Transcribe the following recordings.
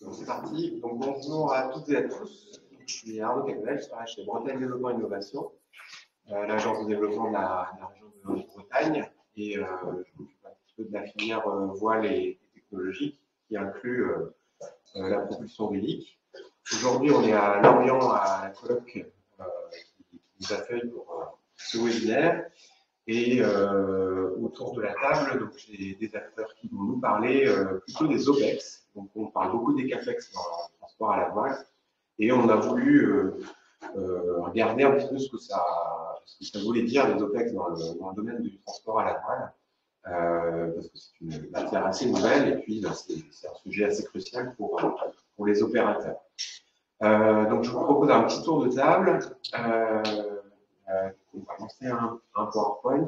Donc c'est parti. Donc bonjour à toutes et à tous. Je suis Arnaud Cabanel, je travaille chez Bretagne Développement Innovation, l'agence de développement de la région de Bretagne. Et je m'occupe un petit peu de la filière voile et technologique qui inclut la propulsion hélique. Aujourd'hui, on est à Lorient à la colloque qui nous accueille pour ce webinaire. Et autour de la table, donc j'ai des acteurs qui vont nous parler plutôt des OPEX. Donc on parle beaucoup des CAPEX dans le transport à la voile. Et on a voulu regarder un petit peu ce que ça voulait dire les OPEX dans le domaine du transport à la voile. Parce que c'est une matière assez nouvelle et puis c'est un sujet assez crucial pour les opérateurs. Donc je vous propose un petit tour de table. On va lancer un PowerPoint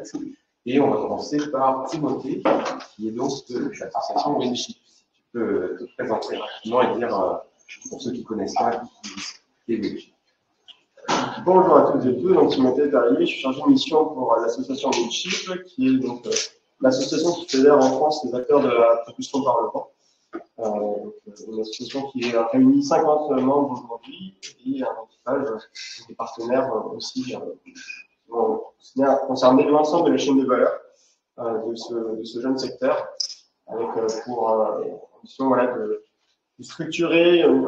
et on va commencer par Timothée, qui est donc de l'association Winship. Si tu peux te présenter rapidement et dire, pour ceux qui ne connaissent pas, qui est Winship. Bonjour à toutes et tous, donc Timothée Perrier, je suis chargé de mission pour l'association Winship, qui est donc l'association qui fédère en France les acteurs de la propulsion par le vent. Une association qui réunit 50 membres aujourd'hui et un équipage des partenaires aussi concerner l'ensemble de la chaîne de valeur de ce jeune secteur, avec pour mission de structurer une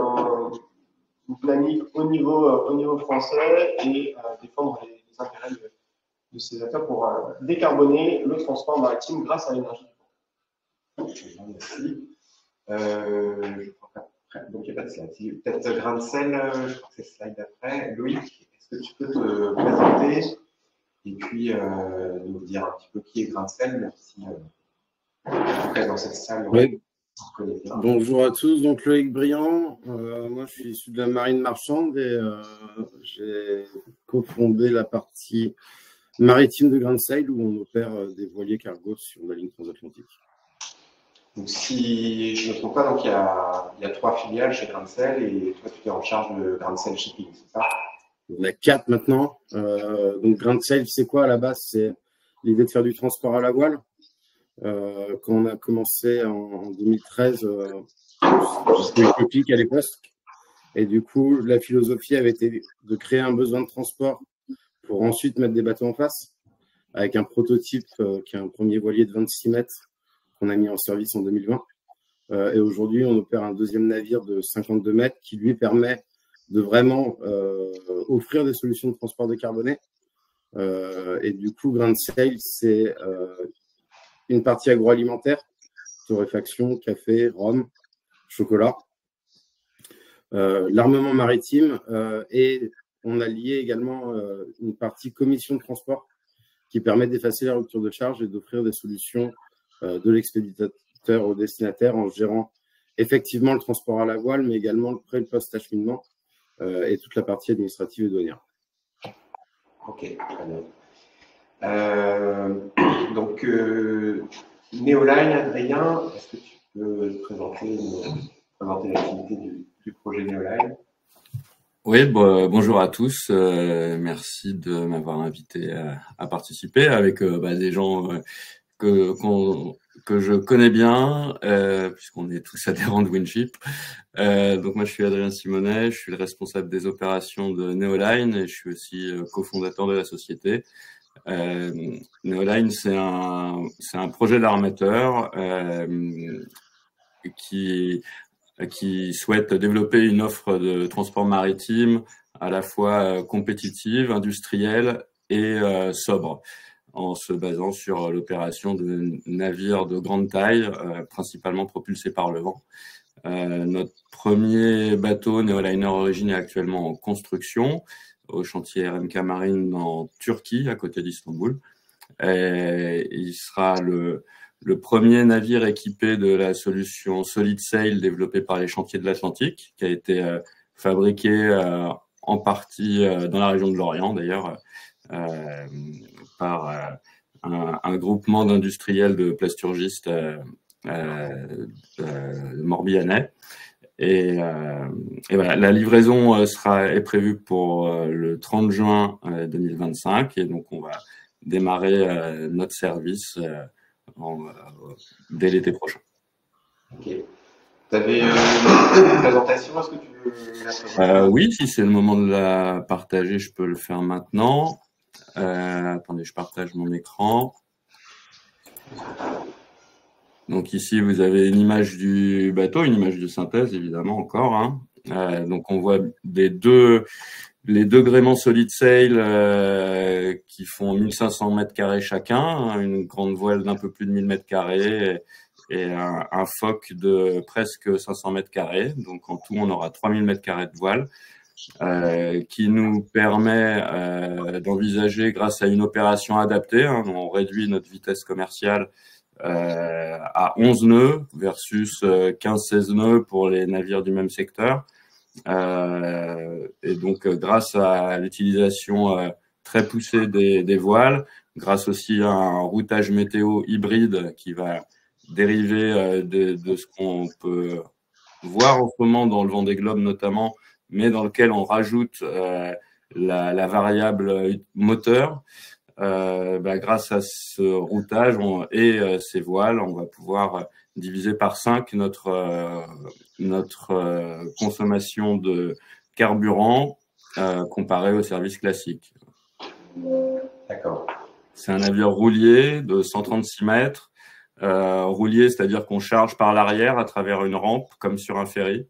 planning au niveau français et défendre les intérêts de ces acteurs pour décarboner le transport maritime grâce à l'énergie. Merci. Je crois qu'après, donc il n'y a pas de slide. Peut-être grain de sel, je crois que c'est le slide d'après. Loïc, est-ce que tu peux te présenter et puis nous dire un petit peu qui est grain de sel, même si dans cette salle, oui. On connaît bien. Bonjour à tous, donc Loïc Briand, moi je suis issu de la marine marchande et j'ai cofondé la partie maritime de Grain de Sail où on opère des voiliers cargo sur la ligne transatlantique. Donc, si je ne me trompe pas, donc il y a 3 filiales chez Grain de Sail et toi, tu es en charge de Grain de Sail Shipping, c'est ça? Il y en a 4 maintenant. Donc, Grain de Sail, c'est quoi à la base? C'est l'idée de faire du transport à la voile. Quand on a commencé en 2013, j'étais utopique à l'époque. Et du coup, la philosophie avait été de créer un besoin de transport pour ensuite mettre des bateaux en face, avec un prototype qui est un premier voilier de 26 mètres qu'on a mis en service en 2020. Et aujourd'hui, on opère un deuxième navire de 52 mètres qui lui permet de vraiment offrir des solutions de transport décarboné. Et du coup, Grain de Sail, c'est une partie agroalimentaire, torréfaction, café, rhum, chocolat, l'armement maritime et on a lié également une partie commission de transport qui permet d'effacer la rupture de charge et d'offrir des solutions de l'expéditeur au destinataire en gérant effectivement le transport à la voile, mais également le pré- et le post-acheminement et toute la partie administrative et douanière. Ok, très bien. Donc, Neoline, Adrien, est-ce que tu peux présenter l'activité du projet Neoline? Oui, bonjour à tous. Merci de m'avoir invité à participer avec des gens que je connais bien, puisqu'on est tous adhérents de Winship. Donc moi, je suis Adrien Simonet, je suis le responsable des opérations de Neoline et je suis aussi cofondateur de la société. Neoline, c'est un projet d'armateur qui souhaite développer une offre de transport maritime à la fois compétitive, industrielle et sobre, en se basant sur l'opération de navires de grande taille, principalement propulsés par le vent. Notre premier bateau Neoliner Origin est actuellement en construction au chantier RMK Marine en Turquie, à côté d'Istanbul. Il sera le premier navire équipé de la solution Solid Sail développée par les chantiers de l'Atlantique, qui a été fabriqué en partie dans la région de Lorient, d'ailleurs, par un groupement d'industriels de plasturgistes morbihanais. Et voilà, la livraison est prévue pour le 30 juin 2025, et donc on va démarrer notre service dès l'été prochain. Ok. Tu avais une présentation, est-ce que tu veux la présenter? Oui, si c'est le moment de la partager, je peux le faire maintenant. Attendez, je partage mon écran. Donc ici, vous avez une image du bateau, une image de synthèse, évidemment, encore. Hein. Donc on voit les deux gréements solid sail qui font 1500 mètres carrés chacun, hein, une grande voile d'un peu plus de 1000 mètres carrés et un foc de presque 500 mètres carrés. Donc en tout, on aura 3000 mètres carrés de voile. Qui nous permet d'envisager, grâce à une opération adaptée, hein, on réduit notre vitesse commerciale à 11 nœuds versus 15-16 nœuds pour les navires du même secteur. Et donc, grâce à l'utilisation très poussée des voiles, grâce aussi à un routage météo hybride qui va dériver de ce qu'on peut voir en ce moment dans le Vendée Globe notamment, mais dans lequel on rajoute la variable moteur. Grâce à ce routage et ces voiles, on va pouvoir diviser par 5 notre consommation de carburant comparé au service classique. D'accord. C'est un navire roulier de 136 mètres. Roulier, c'est-à-dire qu'on charge par l'arrière à travers une rampe, comme sur un ferry.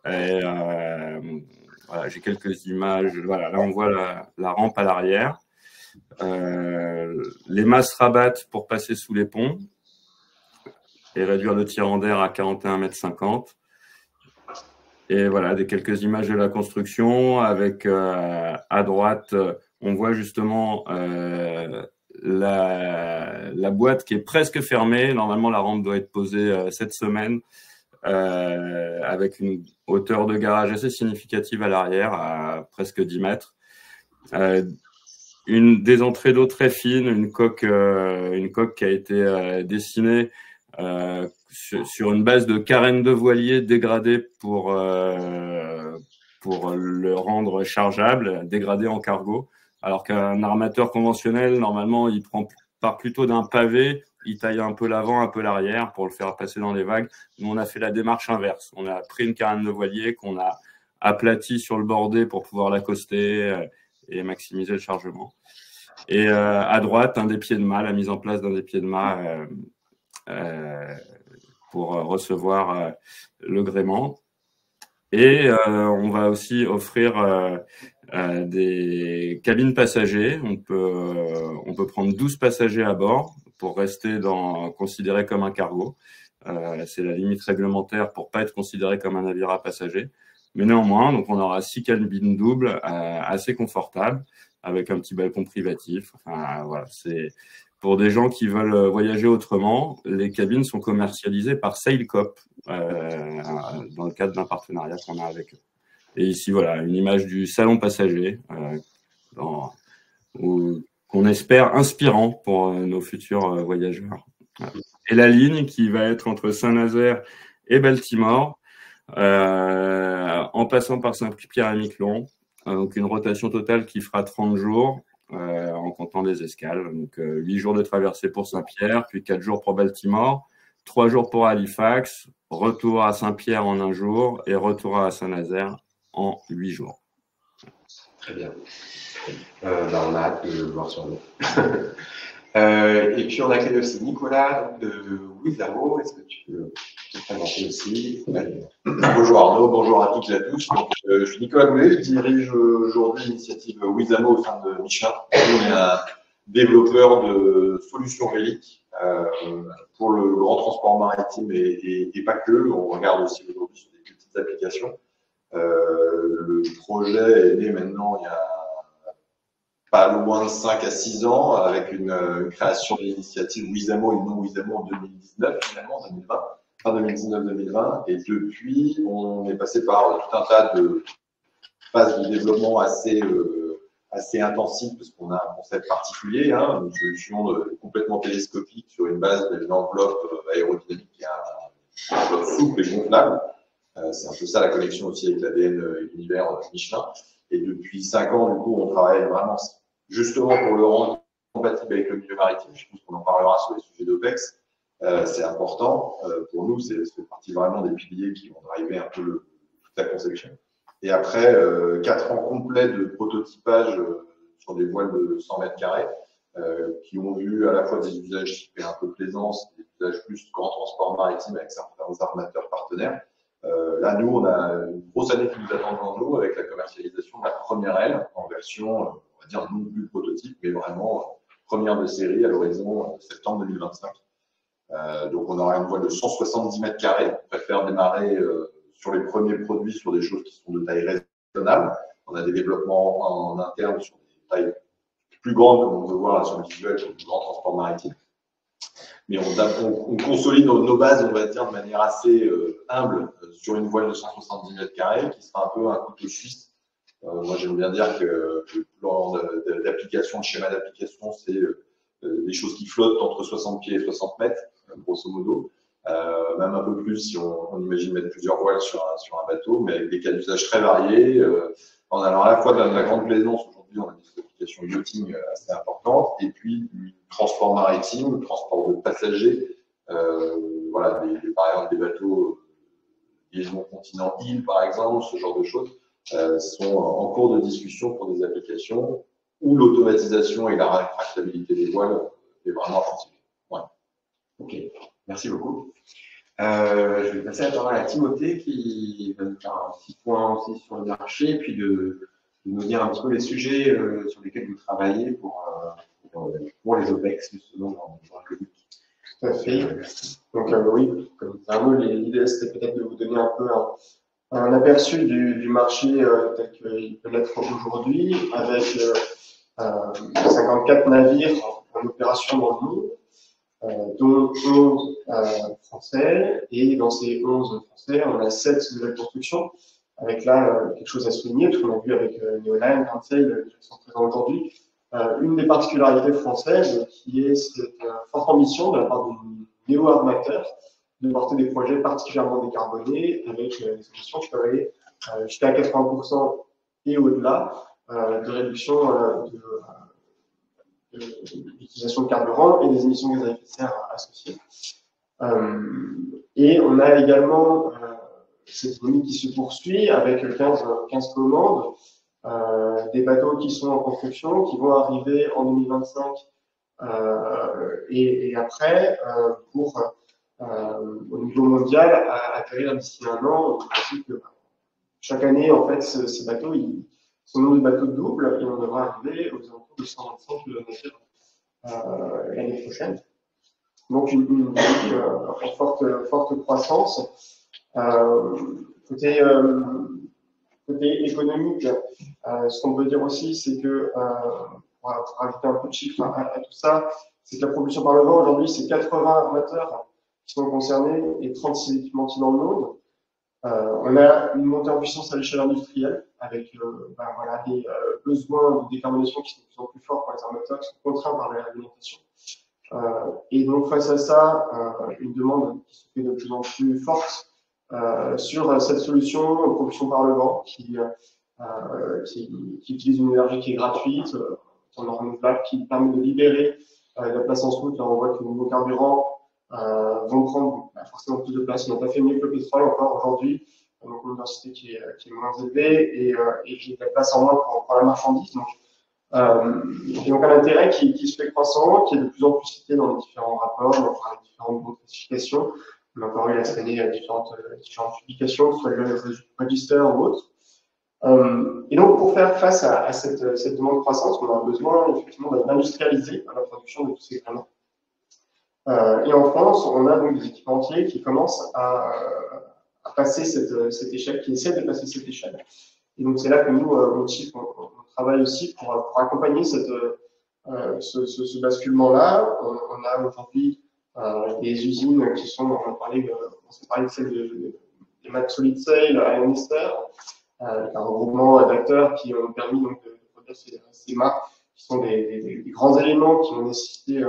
Et voilà, j'ai quelques images. Voilà, là on voit la rampe à l'arrière. Les masses rabattent pour passer sous les ponts et réduire le tirant d'air à 41,50 m. Et voilà, quelques images de la construction avec à droite, on voit justement la boîte qui est presque fermée. Normalement, la rampe doit être posée cette semaine. Avec une hauteur de garage assez significative à l'arrière, à presque 10 mètres. Des entrées d'eau très fines, une coque qui a été dessinée sur une base de carène de voilier dégradée pour le rendre chargeable, dégradé en cargo. Alors qu'un armateur conventionnel, normalement, il part plutôt d'un pavé. Il taille un peu l'avant, un peu l'arrière pour le faire passer dans les vagues. Nous, on a fait la démarche inverse. On a pris une carène de voilier qu'on a aplatie sur le bordé pour pouvoir l'accoster et maximiser le chargement. Et à droite, un des pieds de mât, la mise en place d'un des pieds de mât pour recevoir le gréement. Et on va aussi offrir des cabines passagers. On peut prendre 12 passagers à bord pour rester considéré comme un cargo. C'est la limite réglementaire pour pas être considéré comme un navire à passagers. Mais néanmoins, donc on aura 6 cabines doubles assez confortables avec un petit balcon privatif. Enfin, voilà, c'est pour des gens qui veulent voyager autrement. Les cabines sont commercialisées par Sailcoop dans le cadre d'un partenariat qu'on a avec eux. Et ici, voilà, une image du salon passager qu'on espère inspirant pour nos futurs voyageurs. Et la ligne qui va être entre Saint-Nazaire et Baltimore, en passant par Saint-Pierre et Miquelon, donc une rotation totale qui fera 30 jours en comptant les escales. Donc 8 jours de traversée pour Saint-Pierre, puis 4 jours pour Baltimore, 3 jours pour Halifax, retour à Saint-Pierre en 1 jour et retour à Saint-Nazaire en 8 jours. Très bien. On a hâte de le voir sur nous. Et puis on accueille aussi Nicolas de Wizamo. Est-ce que tu peux te présenter aussi? Bonjour Arnaud, bonjour à toutes et à tous. Donc, je suis Nicolas Goulet, je dirige aujourd'hui l'initiative Wizamo au sein de Michelin. On est un développeur de solutions véliques pour le grand transport maritime et pas que. On regarde aussi aujourd'hui sur des petites applications. Le projet est né maintenant il y a pas loin de 5 à 6 ans avec une création de l'initiative Wizamo et non Wizamo en 2019, finalement, 2020, fin 2019-2020. Et depuis, on est passé par tout un tas de phases de développement assez intensives parce qu'on a un concept particulier, hein, une solution complètement télescopique sur une base d'une enveloppe aérodynamique qui est une enveloppe souple et gonflable. C'est un peu ça la connexion aussi avec l'ADN univers Michelin. Et depuis 5 ans, du coup, on travaille vraiment justement pour le rendre compatible avec le milieu maritime. Je pense qu'on en parlera sur les sujets d'OPEX. c'est important. Pour nous, c'est fait partie vraiment des piliers qui vont driver un peu toute la conception. Et après 4 ans complets de prototypage sur des voiles de 100 mètres carrés, qui ont vu à la fois des usages typés un peu plaisance, des usages plus grand transport maritime avec certains armateurs partenaires. Là, nous, on a une grosse année qui nous attend devant nous avec la commercialisation de la première aile en version, on va dire, non plus prototype, mais vraiment première de série à l'horizon septembre 2025. Donc, on aura une voile de 170 mètres carrés. On préfère démarrer sur les premiers produits sur des choses qui sont de taille raisonnable. On a des développements en interne sur des tailles plus grandes, comme on peut voir là sur le visuel, sur du grand transport maritime. Mais on consolide nos bases, on va dire, de manière assez humble sur une voile de 170 mètres carrés qui sera un peu un couteau suisse. Moi, j'aime bien dire que le plan d'application, le schéma d'application, c'est des choses qui flottent entre 60 pieds et 60 mètres, grosso modo. Même un peu plus si on imagine mettre plusieurs voiles sur un bateau, mais avec des cas d'usage très variés, en allant à la fois de la grande plaisance. Aujourd'hui, on a des applications yachting assez importantes, et puis du transport maritime, transport de passagers, voilà, par exemple des bateaux liaison continent-île, par exemple, ce genre de choses, sont en cours de discussion pour des applications où l'automatisation et la rétractabilité des voiles est vraiment importante. Ouais. Ok, merci beaucoup. Je vais passer la parole à Timothée qui va nous faire un petit point aussi sur le marché, puis de nous dire un petit peu les sujets sur lesquels vous travaillez pour les OPEX, justement, dans le public. Tout à fait. Donc, oui, comme Arnaud, l'idée, c'était peut-être de vous donner un peu un aperçu du marché tel qu'il peut l'être aujourd'hui, avec 54 navires en opération dans le monde, dont 11 français, et dans ces 11 français, on a 7 nouvelles constructions, avec là quelque chose à souligner, tout qu'on a vu avec Neoline, Grandsail, qui sont présents aujourd'hui. Une des particularités françaises qui est cette forte ambition de la part du néo-armateur de porter des projets particulièrement décarbonés avec des solutions qui peuvent aller jusqu'à 80% et au-delà de réduction de l'utilisation de carburant et des émissions de gaz à effet de serre associées. Et on a également cette dynamique qui se poursuit avec 15 commandes, des bateaux qui sont en construction, qui vont arriver en 2025 et après pour au niveau mondial atterrir d'ici un an. Chaque année, en fait, ces bateaux, sont nombre de bateaux double et on devra arriver aux alentours de 125 km l'année prochaine. Donc une dynamique en forte croissance. Côté économique, ce qu'on peut dire aussi, c'est que, pour rajouter un peu de chiffres à tout ça, c'est que la propulsion par le vent aujourd'hui, c'est 80 armateurs qui sont concernés et 36 équipementiers dans le monde. On a une montée en puissance à l'échelle industrielle avec voilà, des besoins de décarbonation qui sont de plus en plus forts pour les armateurs qui sont contraints par la réglementation. Et donc face à ça, une demande qui se fait de plus en plus forte sur cette solution propulsion par le vent qui utilise une énergie qui est gratuite, en renouvelable, qui permet de libérer la place en route. Là, on voit que les nouveaux carburants vont prendre forcément plus de place. On n'a pas fait mieux que le pétrole encore aujourd'hui, donc une densité qui est moins élevée et qui a de la place en moins pour la marchandise. Donc, et donc un intérêt qui se fait croissant, qui est de plus en plus cité dans les différents rapports, dans les différentes classifications. On a encore eu la cette année différentes publications, soit le Register ou autres. Et donc, pour faire face à cette demande croissante, on a besoin effectivement d'industrialiser la production de tous ces grains. Et en France, on a donc des équipementiers qui commencent à passer cette échelle, qui essaient de passer cette échelle. Et donc, c'est là que nous, on travaille aussi pour accompagner ce basculement-là. On a aujourd'hui des usines qui sont, on s'est parlé de celle des Max Solid Sail à Lannister, un regroupement d'acteurs qui ont permis donc de produire ces mâts, qui sont des grands éléments qui ont nécessité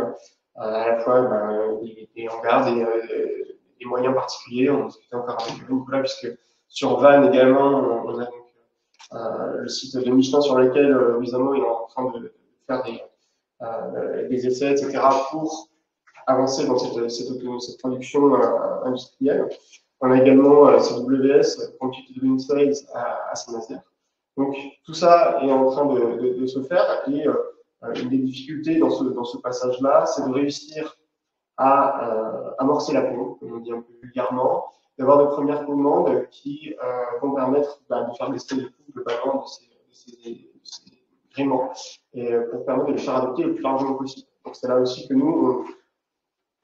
à la fois des hangars, des moyens particuliers. On discutait encore avec Nicolas, puisque sur Vannes également, on a donc le site de Michelin sur lequel Wizamo est en train de faire des essais, etc., pour avancer dans cette production industrielle. On a également CWS, Quantity Driven Sales à Saint-Nazaire. Donc tout ça est en train de se faire et une des difficultés dans ce passage-là, c'est de réussir à amorcer la pompe, comme on dit un peu vulgairement, d'avoir de premières commandes qui vont permettre de faire tester les coûts globalement de ces gréements et pour permettre de les faire adopter le plus largement possible. Donc c'est là aussi que nous,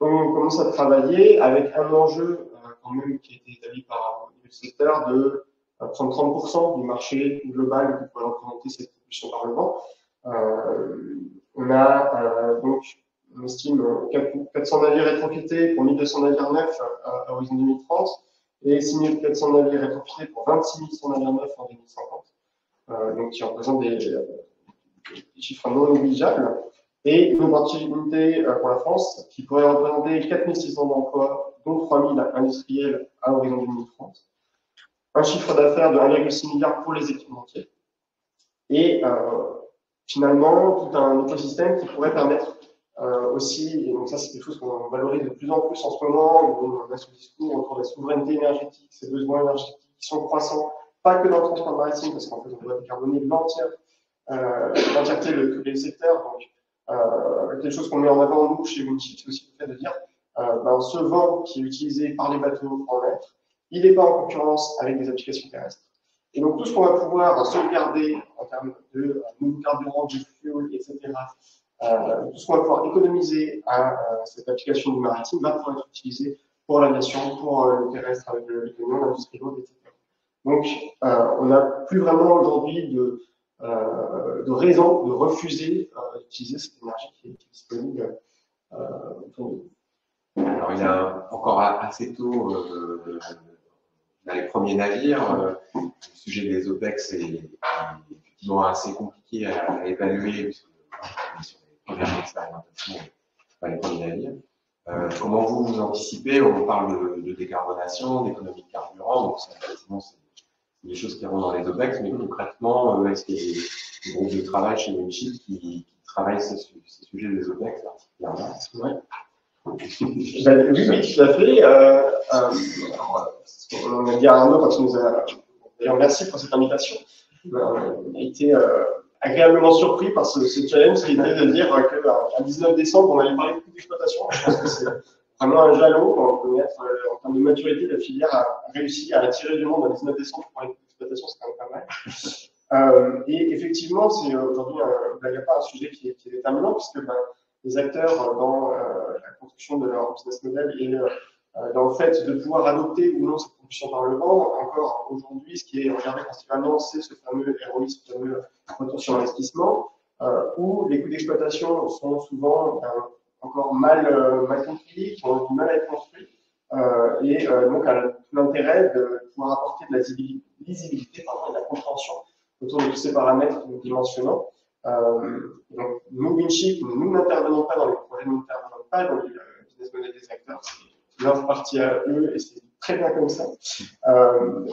on commence à travailler avec un enjeu quand même qui a été établi par le secteur de prendre 30% du marché global qui pourrait représenter cette production par le vent. On a donc, on estime 400 navires rétrofités pour 1200 navires neufs à horizon 2030 et 6400 navires rétrofités pour 26 100 navires neufs en 2050, donc qui représentent des chiffres non négligeables. Et une opportunité pour la France qui pourrait représenter 4600 d'emplois, dont 3000 industriels à horizon 2030. Un chiffre d'affaires de 1,6 milliard pour les équipementiers. Et finalement, tout un écosystème qui pourrait permettre aussi, et donc ça c'est quelque chose qu'on valorise de plus en plus en ce moment, où on a ce discours autour de la souveraineté énergétique, ces besoins énergétiques qui sont croissants, pas que dans le transport maritime, parce qu'en fait on doit décarboner l'entièreté de tous les secteurs. Donc, quelque chose qu'on met en avant nous chez Winship, c'est aussi le fait de dire ce vent qui est utilisé par les bateaux en mer, il n'est pas en concurrence avec des applications terrestres. Et donc tout ce qu'on va pouvoir sauvegarder en termes de nouveaux carburants, de fuel, etc., tout ce qu'on va pouvoir économiser à cette application du maritime va pouvoir être utilisé pour l'aviation, pour le terrestre avec le camion, l'industrie lourde, etc. Donc on n'a plus vraiment aujourd'hui de raison de refuser d'utiliser cette énergie qui est disponible pour nous. Alors, il y a encore assez tôt dans les premiers navires. Le sujet des OPEX est effectivement assez compliqué à évaluer, puisque on est sur les premières expérimentations, pas les premiers navires. Comment vous anticipez? On parle de décarbonation, d'économie de carburant, donc effectivement, c'est des choses qui rentrent dans les OPEX, mais concrètement, est-ce qu'il y a des groupes de travail chez Winship qui travaillent ces sujets des OPEX particulièrement? Ouais. Oui, tout à fait. On a dit à Arnaud quand il nous a. D'ailleurs, merci pour cette invitation. On a été agréablement surpris par ce challenge qui était de dire qu'à 19 décembre, on allait parler de coût d'exploitation. Je pense que c'est vraiment un jalon qu'on peut mettre en termes de maturité. La filière a réussi à attirer du monde à 19 décembre pour les coûts d'exploitation, c'est quand même pas mal. Et effectivement, c'est aujourd'hui, il n'y a pas un sujet qui est déterminant, puisque les acteurs dans la construction de leur business model et dans le fait de pouvoir adopter ou non cette production par le vent, encore aujourd'hui, ce qui est regardé principalement, c'est ce fameux ROI, ce fameux retour sur investissement, où les coûts d'exploitation sont souvent encore mal compris, qui ont du mal à être construits, et donc tout l'intérêt de pouvoir apporter de la lisibilité et de la compréhension autour de tous ces paramètres que nous dimensionnons. Donc, nous, Winship, nous n'intervenons pas dans les projets, nous n'intervenons pas dans les business models des acteurs. C'est leur partie à eux et c'est très bien comme ça.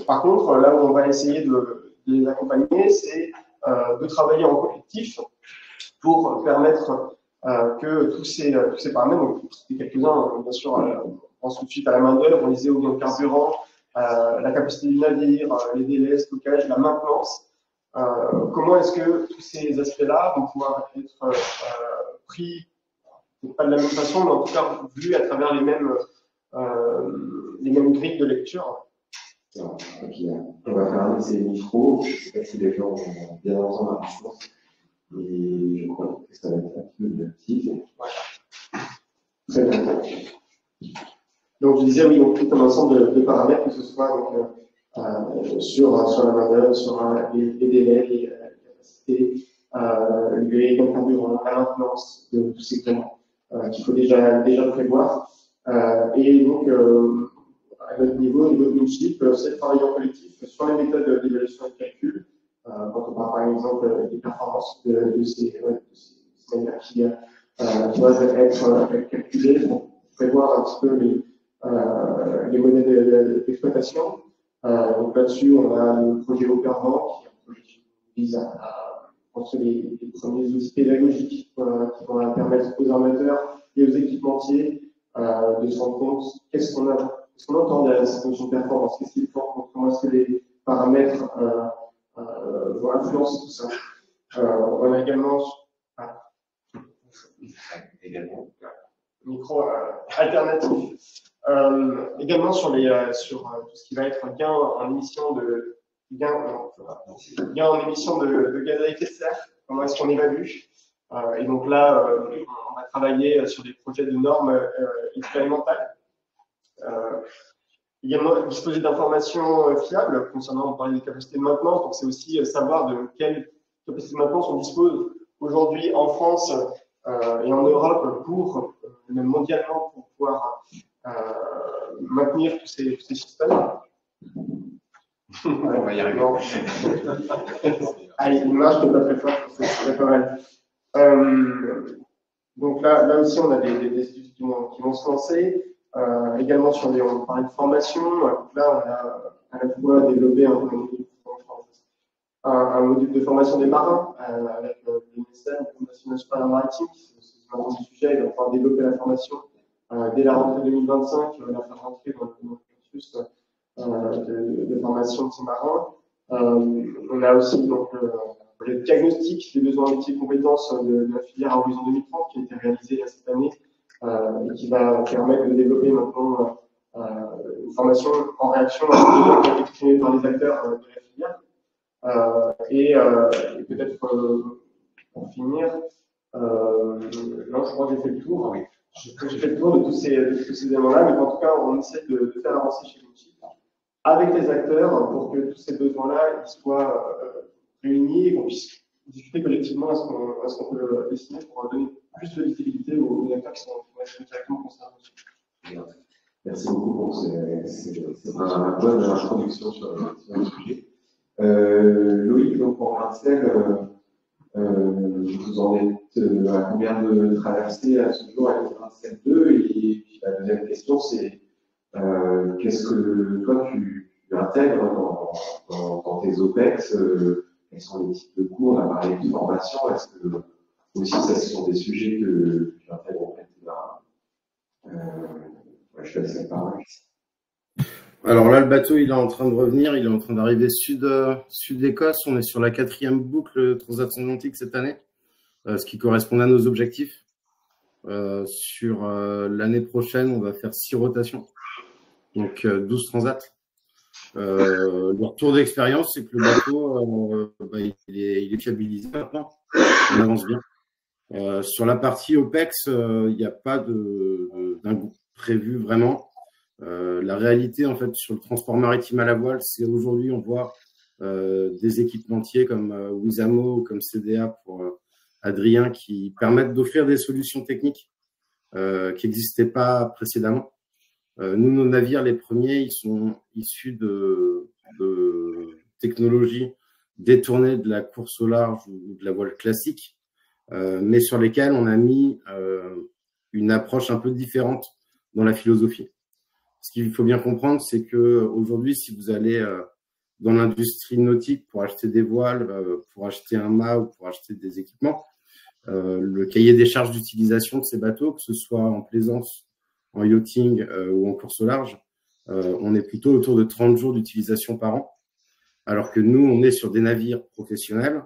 Par contre, là où on va essayer de les accompagner, c'est de travailler en collectif pour permettre que tous ces paramètres, donc quelques-uns, bien sûr, on pense tout de suite à la main-d'œuvre, on disait au bien de carburant, la capacité du navire, les délais, le stockage, la maintenance. Comment est-ce que tous ces aspects-là vont pouvoir être pris, pas de la même façon, mais en tout cas vus à travers les mêmes grilles de lecture? Okay. On va faire un essai micro. Je ne sais pas si les gens vont bien entendre la réponse. Et je crois que ça va être un petit peu actif. Voilà. Très bien. Donc je disais, oui, donc tout un ensemble de paramètres, que ce soit donc, sur la main-d'œuvre, sur les délais, les capacités, les carburants, la maintenance de tous ces éléments qu'il faut déjà prévoir. Et donc, à notre niveau, au niveau de Winship, c'est de travailler en collectif sur les méthodes d'évaluation et de calcul. Quand on parle par exemple des performances de ces manières qui doivent être calculées pour prévoir un petit peu les modèles d'exploitation. Donc là-dessus, on a le projet Opérant, qui est un projet qui vise à construire les premiers outils pédagogiques qui vont permettre aux armateurs et aux équipementiers de se rendre compte qu'est-ce qu'on entend derrière cette notion de performance, qu'est-ce qui est fort, comment est-ce que les paramètres vont influencer tout ça. On a également micro alternatif. Également sur tout ce qui va être gain en émission de gaz à effet de serre, comment est-ce qu'on évalue. Et donc là, on va travailler sur des projets de normes expérimentales. Également disposer d'informations fiables concernant, on parlait des capacités de maintenance, donc c'est aussi savoir de quelles capacités de maintenance on dispose aujourd'hui en France et en Europe pour, même mondialement, pour pouvoir maintenir tous ces systèmes. On va y arriver. Allez, l'image n'est pas très forte, c'est pas mal. Donc là aussi, on a des études qui vont se lancer. Également on parlait de formation. Là, on a à la fois développé un module de formation des marins avec l'INSM, la Fondation nationale maritime, c'est vraiment le sujet. Il va pouvoir développer la formation dès la rentrée 2025, la faire rentrer dans le cursus de formation de ces marins. On a aussi donc le diagnostic des besoins métiers et compétences de la filière à horizon 2030 qui a été réalisé cette année et qui va permettre de développer maintenant une formation en réaction à ce qui est exprimé par les acteurs de la filière. Et peut-être pour finir, non, je crois que j'ai fait le tour. Oui. J'ai fait le tour de tous ces éléments-là, mais en tout cas, on essaie de faire avancer chez Vinci avec les acteurs pour que tous ces besoins-là soient réunis et qu'on puisse discuter collectivement à ce qu'on peut le dessiner pour donner plus de visibilité aux acteurs qui sont directement concernés. Merci beaucoup pour cette bonne introduction sur le sujet. Loïc, donc pour Marcel, vous en êtes à combien de traversées à ce jour avec Marcel 2? Et puis la deuxième question, c'est qu'est-ce que toi tu intègres dans tes OPEX? Quels sont les types de cours? On a parlé de formation. Est-ce que aussi ça, ce sont des sujets que tu intègres au fait je te laisse la parole. Alors là, le bateau, il est en train de revenir. Il est en train d'arriver sud d'Écosse. On est sur la 4e boucle transatlantique cette année, ce qui correspond à nos objectifs. Sur l'année prochaine, on va faire 6 rotations, donc 12 transats. Le retour d'expérience, c'est que le bateau, il est fiabilisé maintenant. On avance bien. Sur la partie OPEX, il n'y a pas d'un prévu vraiment. La réalité, en fait, sur le transport maritime à la voile, c'est aujourd'hui, on voit des équipementiers comme Wizamo, comme CDA pour Adrien, qui permettent d'offrir des solutions techniques qui n'existaient pas précédemment. Nous, nos navires, les premiers, ils sont issus de technologies détournées de la course au large ou de la voile classique, mais sur lesquelles on a mis une approche un peu différente dans la philosophie. Ce qu'il faut bien comprendre, c'est qu'aujourd'hui, si vous allez dans l'industrie nautique pour acheter des voiles, pour acheter un mât ou pour acheter des équipements, le cahier des charges d'utilisation de ces bateaux, que ce soit en plaisance, en yachting ou en course au large, on est plutôt autour de 30 jours d'utilisation par an, alors que nous, on est sur des navires professionnels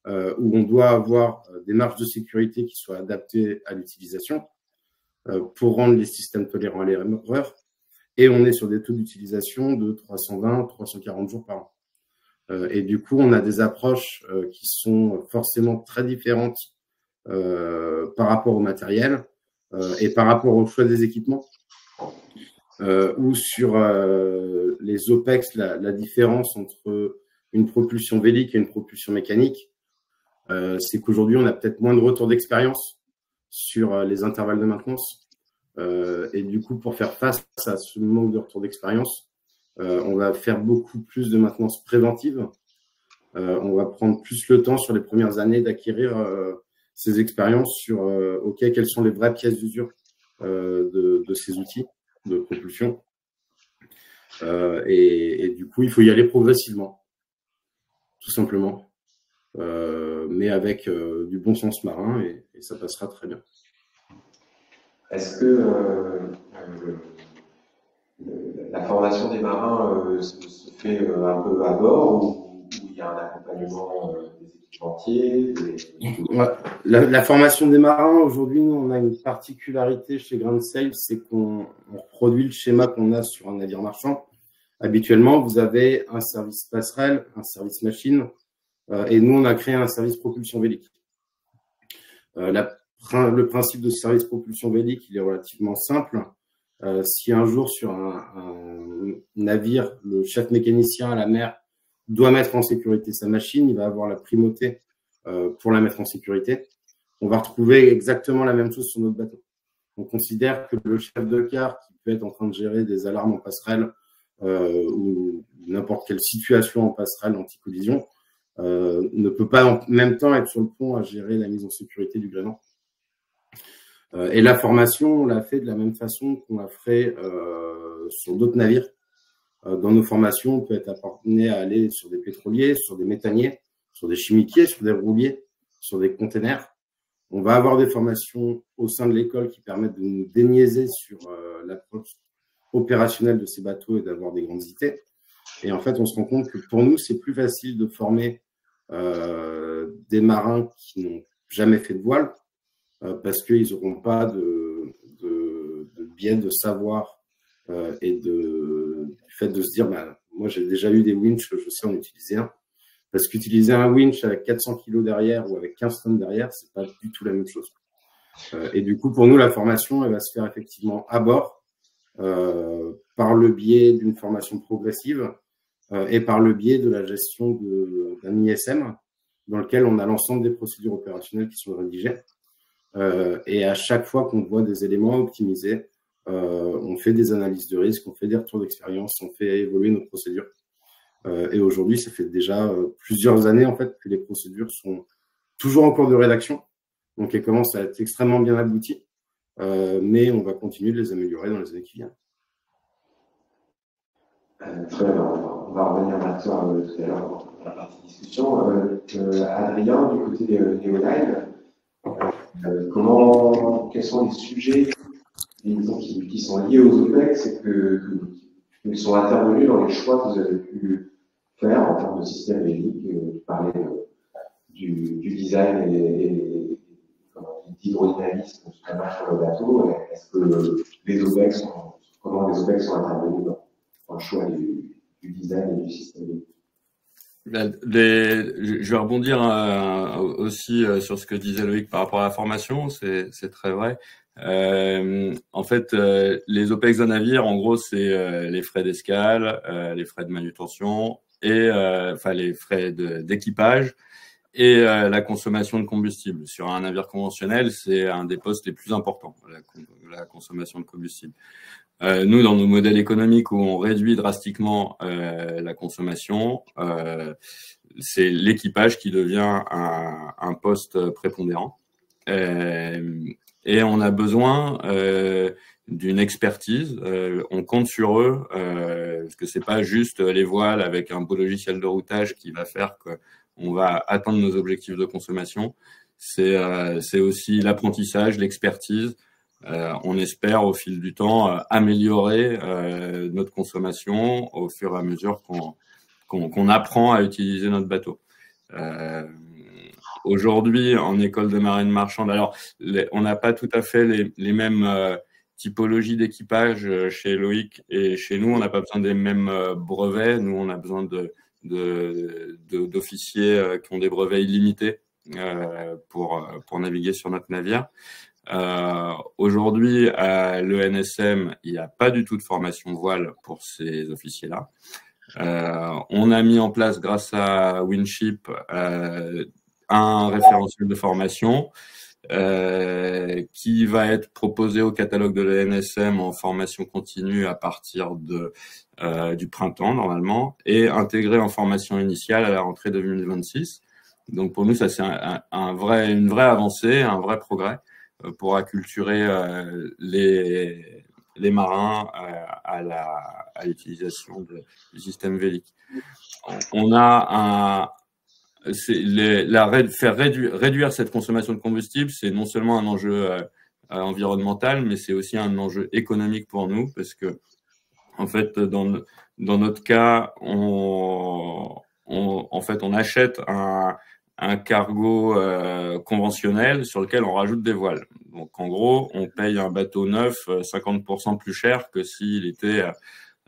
où on doit avoir des marges de sécurité qui soient adaptées à l'utilisation pour rendre les systèmes tolérants à l'erreur. Et on est sur des taux d'utilisation de 320, 340 jours par an. Et du coup, on a des approches qui sont forcément très différentes par rapport au matériel et par rapport au choix des équipements. Ou sur les OPEX, la différence entre une propulsion vélique et une propulsion mécanique, c'est qu'aujourd'hui, on a peut-être moins de retour d'expérience sur les intervalles de maintenance. Et du coup, pour faire face à ce manque de retour d'expérience, on va faire beaucoup plus de maintenance préventive. On va prendre plus le temps sur les premières années d'acquérir ces expériences sur quelles sont les vraies pièces d'usure de ces outils de propulsion. Et du coup, il faut y aller progressivement, tout simplement, mais avec du bon sens marin et ça passera très bien. est-ce que la formation des marins se fait un peu à bord ou il y a un accompagnement des équipementiers Ouais. La formation des marins, aujourd'hui, nous, on a une particularité chez Grand Sail, c'est qu'on reproduit le schéma qu'on a sur un navire marchand. Habituellement, vous avez un service passerelle, un service machine, et nous, on a créé un service propulsion vélique. Le principe de ce service propulsion vélique, il est relativement simple. Si un jour, sur un navire, le chef mécanicien à la mer doit mettre en sécurité sa machine, il va avoir la primauté pour la mettre en sécurité. On va retrouver exactement la même chose sur notre bateau. On considère que le chef de quart qui peut être en train de gérer des alarmes en passerelle ou n'importe quelle situation en passerelle anti-collision ne peut pas en même temps être sur le pont à gérer la mise en sécurité du gréement. Et la formation, on l'a fait de la même façon qu'on l'a fait sur d'autres navires. Dans nos formations, on peut être amené à aller sur des pétroliers, sur des méthaniers, sur des chimiquiers, sur des rouliers, sur des containers. On va avoir des formations au sein de l'école qui permettent de nous déniaiser sur l'approche opérationnelle de ces bateaux et d'avoir des grandes idées. Et en fait, on se rend compte que pour nous, c'est plus facile de former des marins qui n'ont jamais fait de voile parce qu'ils n'auront pas de biais de savoir et du fait de se dire, moi j'ai déjà eu des winches, je sais en utiliser un. Parce qu'utiliser un winch avec 400 kg derrière ou avec 15 tonnes derrière, c'est pas du tout la même chose. Et du coup, pour nous, la formation, elle va se faire effectivement à bord par le biais d'une formation progressive et par le biais de la gestion d'un ISM dans lequel on a l'ensemble des procédures opérationnelles qui sont rédigées. Et à chaque fois qu'on voit des éléments à optimiser, on fait des analyses de risque, on fait des retours d'expérience, on fait évoluer nos procédures. Et aujourd'hui, ça fait déjà plusieurs années en fait que les procédures sont toujours en cours de rédaction, donc elles commencent à être extrêmement bien abouties, mais on va continuer de les améliorer dans les années qui viennent. Très bien, on va revenir vers toi tout à l'heure dans la partie discussion. Adrien, du côté des Néoline, quels sont les sujets qui sont liés aux OPEX et qui sont intervenus dans les choix que vous avez pu faire en termes de système vélique? Tu parlais du design et d'hydrodynamisme tout à l'heure sur le bateau. Est-ce que comment les OPEX sont intervenus dans le choix du design et du système vélique? Je vais rebondir aussi sur ce que disait Loïc par rapport à la formation, c'est très vrai. En fait, les OPEX d'un navire, en gros, c'est les frais d'escale, les frais de manutention et les frais d'équipage et la consommation de combustible. Sur un navire conventionnel, c'est un des postes les plus importants, la consommation de combustible. Nous, dans nos modèles économiques où on réduit drastiquement la consommation, c'est l'équipage qui devient un poste prépondérant. Et on a besoin d'une expertise. On compte sur eux parce que c'est pas juste les voiles avec un beau logiciel de routage qui va faire qu'on va atteindre nos objectifs de consommation. C'est aussi l'apprentissage, l'expertise. On espère au fil du temps améliorer notre consommation au fur et à mesure qu'on apprend à utiliser notre bateau. Aujourd'hui, en école de marine marchande, alors on n'a pas tout à fait les mêmes typologies d'équipage chez Loïc et chez nous. On n'a pas besoin des mêmes brevets. Nous, on a besoin d'officiers qui ont des brevets illimités pour naviguer sur notre navire. Aujourd'hui, à l'ENSM, il n'y a pas du tout de formation voile pour ces officiers-là. On a mis en place, grâce à Winship, un référentiel de formation qui va être proposé au catalogue de l'ENSM en formation continue à partir du printemps, normalement, et intégré en formation initiale à la rentrée 2026. Donc, pour nous, ça, c'est une vraie avancée, un vrai progrès pour acculturer les marins à l'utilisation du système vélique. On a réduire cette consommation de combustible, c'est non seulement un enjeu environnemental, mais c'est aussi un enjeu économique pour nous parce que, en fait, dans notre cas, en fait, on achète un cargo conventionnel sur lequel on rajoute des voiles. Donc, en gros, on paye un bateau neuf 50% plus cher que s'il était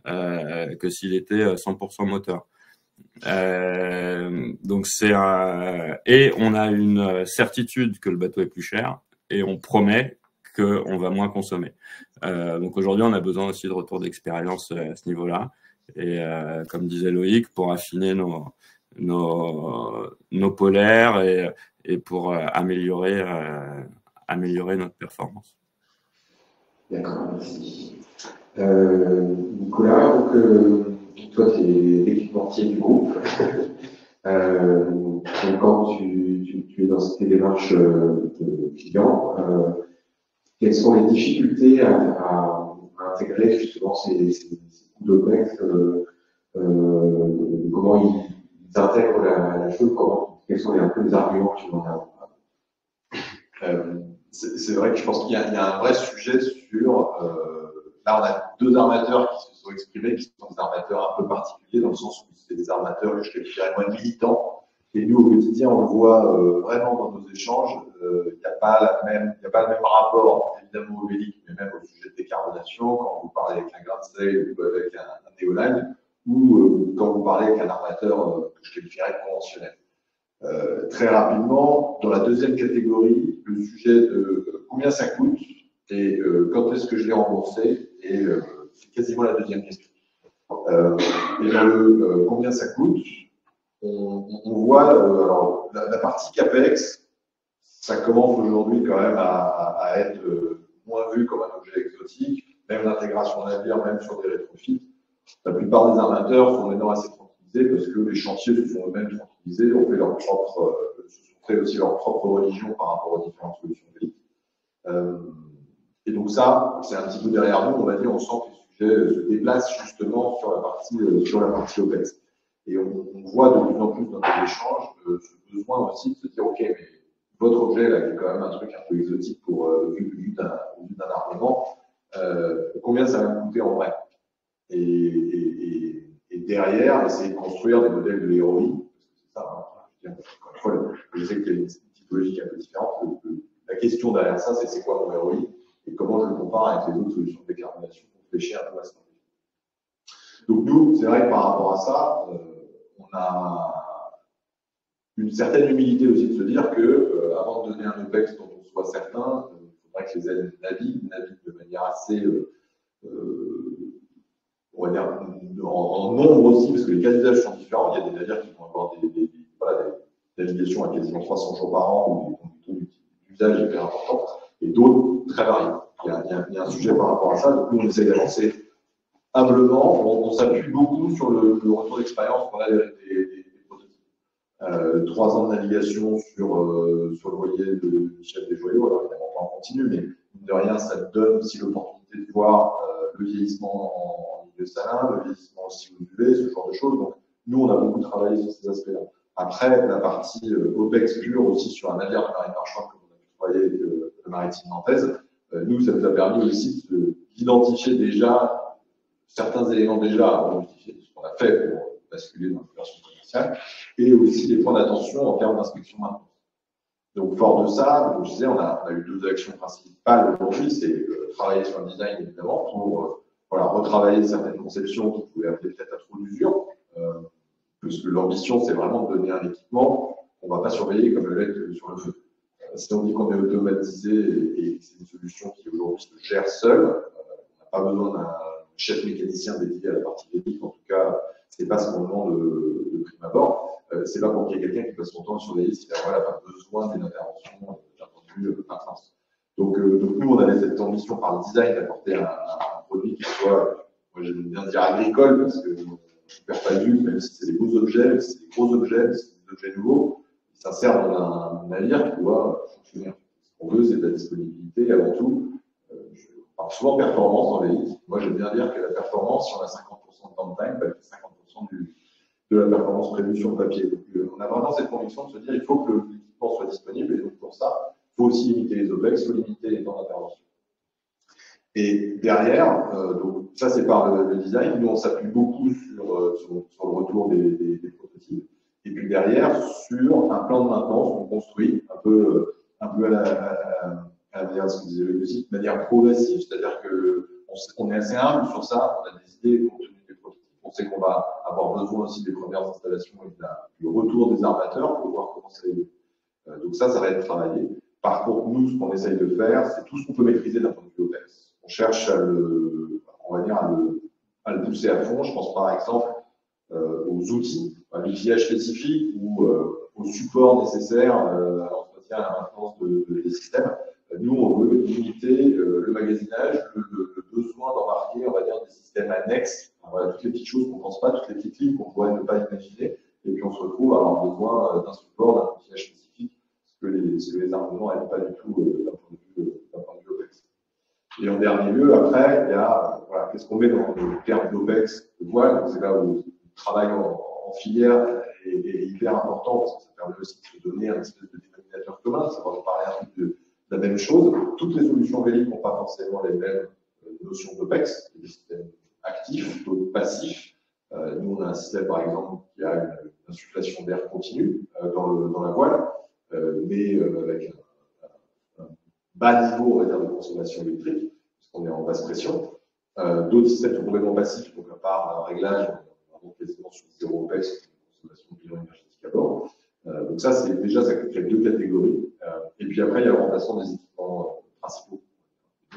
100% moteur. Donc et on a une certitude que le bateau est plus cher et on promet qu'on va moins consommer. Donc aujourd'hui, on a besoin aussi de retour d'expérience à ce niveau-là. Et comme disait Loïc, pour affiner nos polaires et pour améliorer notre performance. D'accord, merci. Nicolas, donc, toi, tu es l'équipementier du groupe. Donc, quand tu es dans cette démarche de client, quelles sont les difficultés à intégrer justement ces coûts d'OPEX, comment ils intègrent la chose, quels sont un peu les arguments que tu en as? C'est vrai que je pense qu'il y a un vrai sujet sur. Là, on a deux armateurs qui se sont exprimés, qui sont des armateurs un peu particuliers, dans le sens où c'est des armateurs que je qualifierais moins militants. Et nous, au quotidien, on le voit vraiment dans nos échanges. Il n'y a pas le même rapport, évidemment, au Vélic, mais même au sujet de décarbonation, quand vous parlez avec un grain de sel ou avec un Neoline, ou quand vous parlez avec un armateur que je qualifierais de conventionnel. Très rapidement, dans la deuxième catégorie, le sujet de combien ça coûte et quand est-ce que je l'ai remboursé, et c'est quasiment la deuxième question. Et dans le combien ça coûte, on voit alors la partie CAPEX, ça commence aujourd'hui quand même à être moins vu comme un objet exotique, même l'intégration navire, même sur des rétrofits. La plupart des armateurs sont maintenant assez tranquillisés parce que les chantiers se sont eux-mêmes tranquillisés, ont fait se sont fait aussi leur propre religion par rapport aux différentes solutions véliques. Et donc ça, c'est un petit peu derrière nous, on va dire, on sent que les sujets se déplacent justement sur la partie OPEX. Et on voit de plus en plus dans nos échanges ce besoin aussi de se dire, OK, mais votre objet, là, qui est quand même un truc un peu exotique vu d'un armement, combien ça va me coûter en vrai? Et derrière, essayer de construire des modèles de l'héroïne, parce que c'est ça, hein, encore une fois, je sais qu'il y a une petite logique un peu différente. La question derrière ça, c'est quoi mon héroïne et comment je le compare avec les autres solutions de décarbonation pour flécher un peu à ce moment. Donc nous, c'est vrai que par rapport à ça, on a une certaine humilité aussi de se dire que avant de donner un OPEX dont on soit certain, il faudrait que les aides naviguent de manière assez, on va dire, en nombre aussi, parce que les cas d'usage sont différents. Il y a des navires qui vont avoir des navigations à quasiment 300 jours par an, où le taux d'usage est hyper important, et d'autres très variés. Il y a un sujet par rapport à ça, donc nous on essaie d'avancer humblement, on s'appuie beaucoup sur le retour d'expérience qu'on a des prototypes. 3 ans de navigation sur le voilier de Michel Desjoyaux, alors évidemment pas en continu, mais de rien, ça donne aussi l'opportunité de voir le vieillissement en milieu salin, le vieillissement aussi au UV, ce genre de choses. Donc nous, on a beaucoup travaillé sur ces aspects-là. Après, la partie OPEX pure aussi sur un navire de marine marchande, comme on a pu travailler avec le maritime nantaise, nous, ça nous a permis aussi d'identifier déjà certains éléments déjà à modifier, ce qu'on a fait pour basculer dans la version commerciale, et aussi des points d'attention en termes d'inspection maintenance. Donc, fort de ça, comme je disais, on a eu 2 actions principales aujourd'hui, c'est travailler sur le design, évidemment, pour retravailler certaines conceptions qui pouvaient appeler peut-être à trop d'usure, parce que l'ambition, c'est vraiment de donner un équipement qu'on ne va pas surveiller comme le lait sur le feu. Si on dit qu'on est automatisé et que c'est une solution qui aujourd'hui se gère seule, on n'a pas besoin d'un chef mécanicien dédié à la partie vélique. En tout cas, c'est pas ce qu'on demande de prime abord. C'est pas pour qu'il y ait quelqu'un qui passe son temps à surveiller s'il n'a pas besoin d'une intervention d'un point de vue intense. Donc nous, on avait cette ambition par le design d'apporter un produit qui soit, moi j'aime bien dire agricole, parce que je ne perds pas de vue, même si c'est des beaux objets, c'est des gros objets, c'est des objets nouveaux, ça sert dans un navire qui doit fonctionner. Ce qu'on veut, c'est de la disponibilité avant tout. Je parle souvent performance dans les livres. Moi, j'aime bien dire que la performance, si on a 50% de downtime, bah, c'est 50% de la performance prévue sur le papier. Donc, on a vraiment cette conviction de se dire qu'il faut que l'équipement soit disponible, et donc pour ça, il faut aussi limiter les OPEX, il faut limiter les temps d'intervention. Et derrière, donc ça c'est par le design, nous on s'appuie beaucoup sur le retour des prototypes. Et puis derrière, sur un plan de maintenance qu'on construit un peu à manière, ce que disait le site, de manière progressive, c'est-à-dire qu'on est assez humble sur ça, on a des idées compte tenu des prototypes, on sait qu'on va avoir besoin aussi des premières installations et du retour des armateurs pour voir comment ça évolue. Donc ça va être travaillé. Par contre, nous, ce qu'on essaye de faire, c'est tout ce qu'on peut maîtriser d'un point de vue OPEX. On cherche à le pousser à fond. Je pense par exemple aux outils, à l'outillage spécifique ou au support nécessaire à l'entretien et à la maintenance des systèmes. Nous, on veut limiter le magasinage, le besoin d'embarquer, on va dire, des systèmes annexes. Voilà, toutes les petites choses qu'on ne pense pas, toutes les petites lignes qu'on pourrait ne pas imaginer. Et puis, on se retrouve à avoir besoin d'un support, d'un outillage spécifique, ce que les armements n'avaient pas du tout d'un point de vue OPEX. Et en dernier lieu, après, il y a, voilà, qu'est-ce qu'on met dans le terme d'OPEX de voile. C'est là où le travail en filière est hyper important, parce que ça permet aussi de se donner un espèce de dénominateur commun, de savoir parler un peu de la même chose. Toutes les solutions véliques n'ont pas forcément les mêmes notions d'OPEX, des systèmes actifs, d'autres passifs. Nous, on a un système, par exemple, qui a une insufflation d'air continue dans la voile, mais avec un bas niveau, on va dire, de consommation électrique, puisqu'on est en basse pression. D'autres systèmes sont complètement passifs, donc à part un réglage, on est quasiment sur 0 OPEX, consommation de bilan énergétique à bord. Donc ça, ça crée deux catégories. Et puis après, il y a le remplacement des équipements principaux.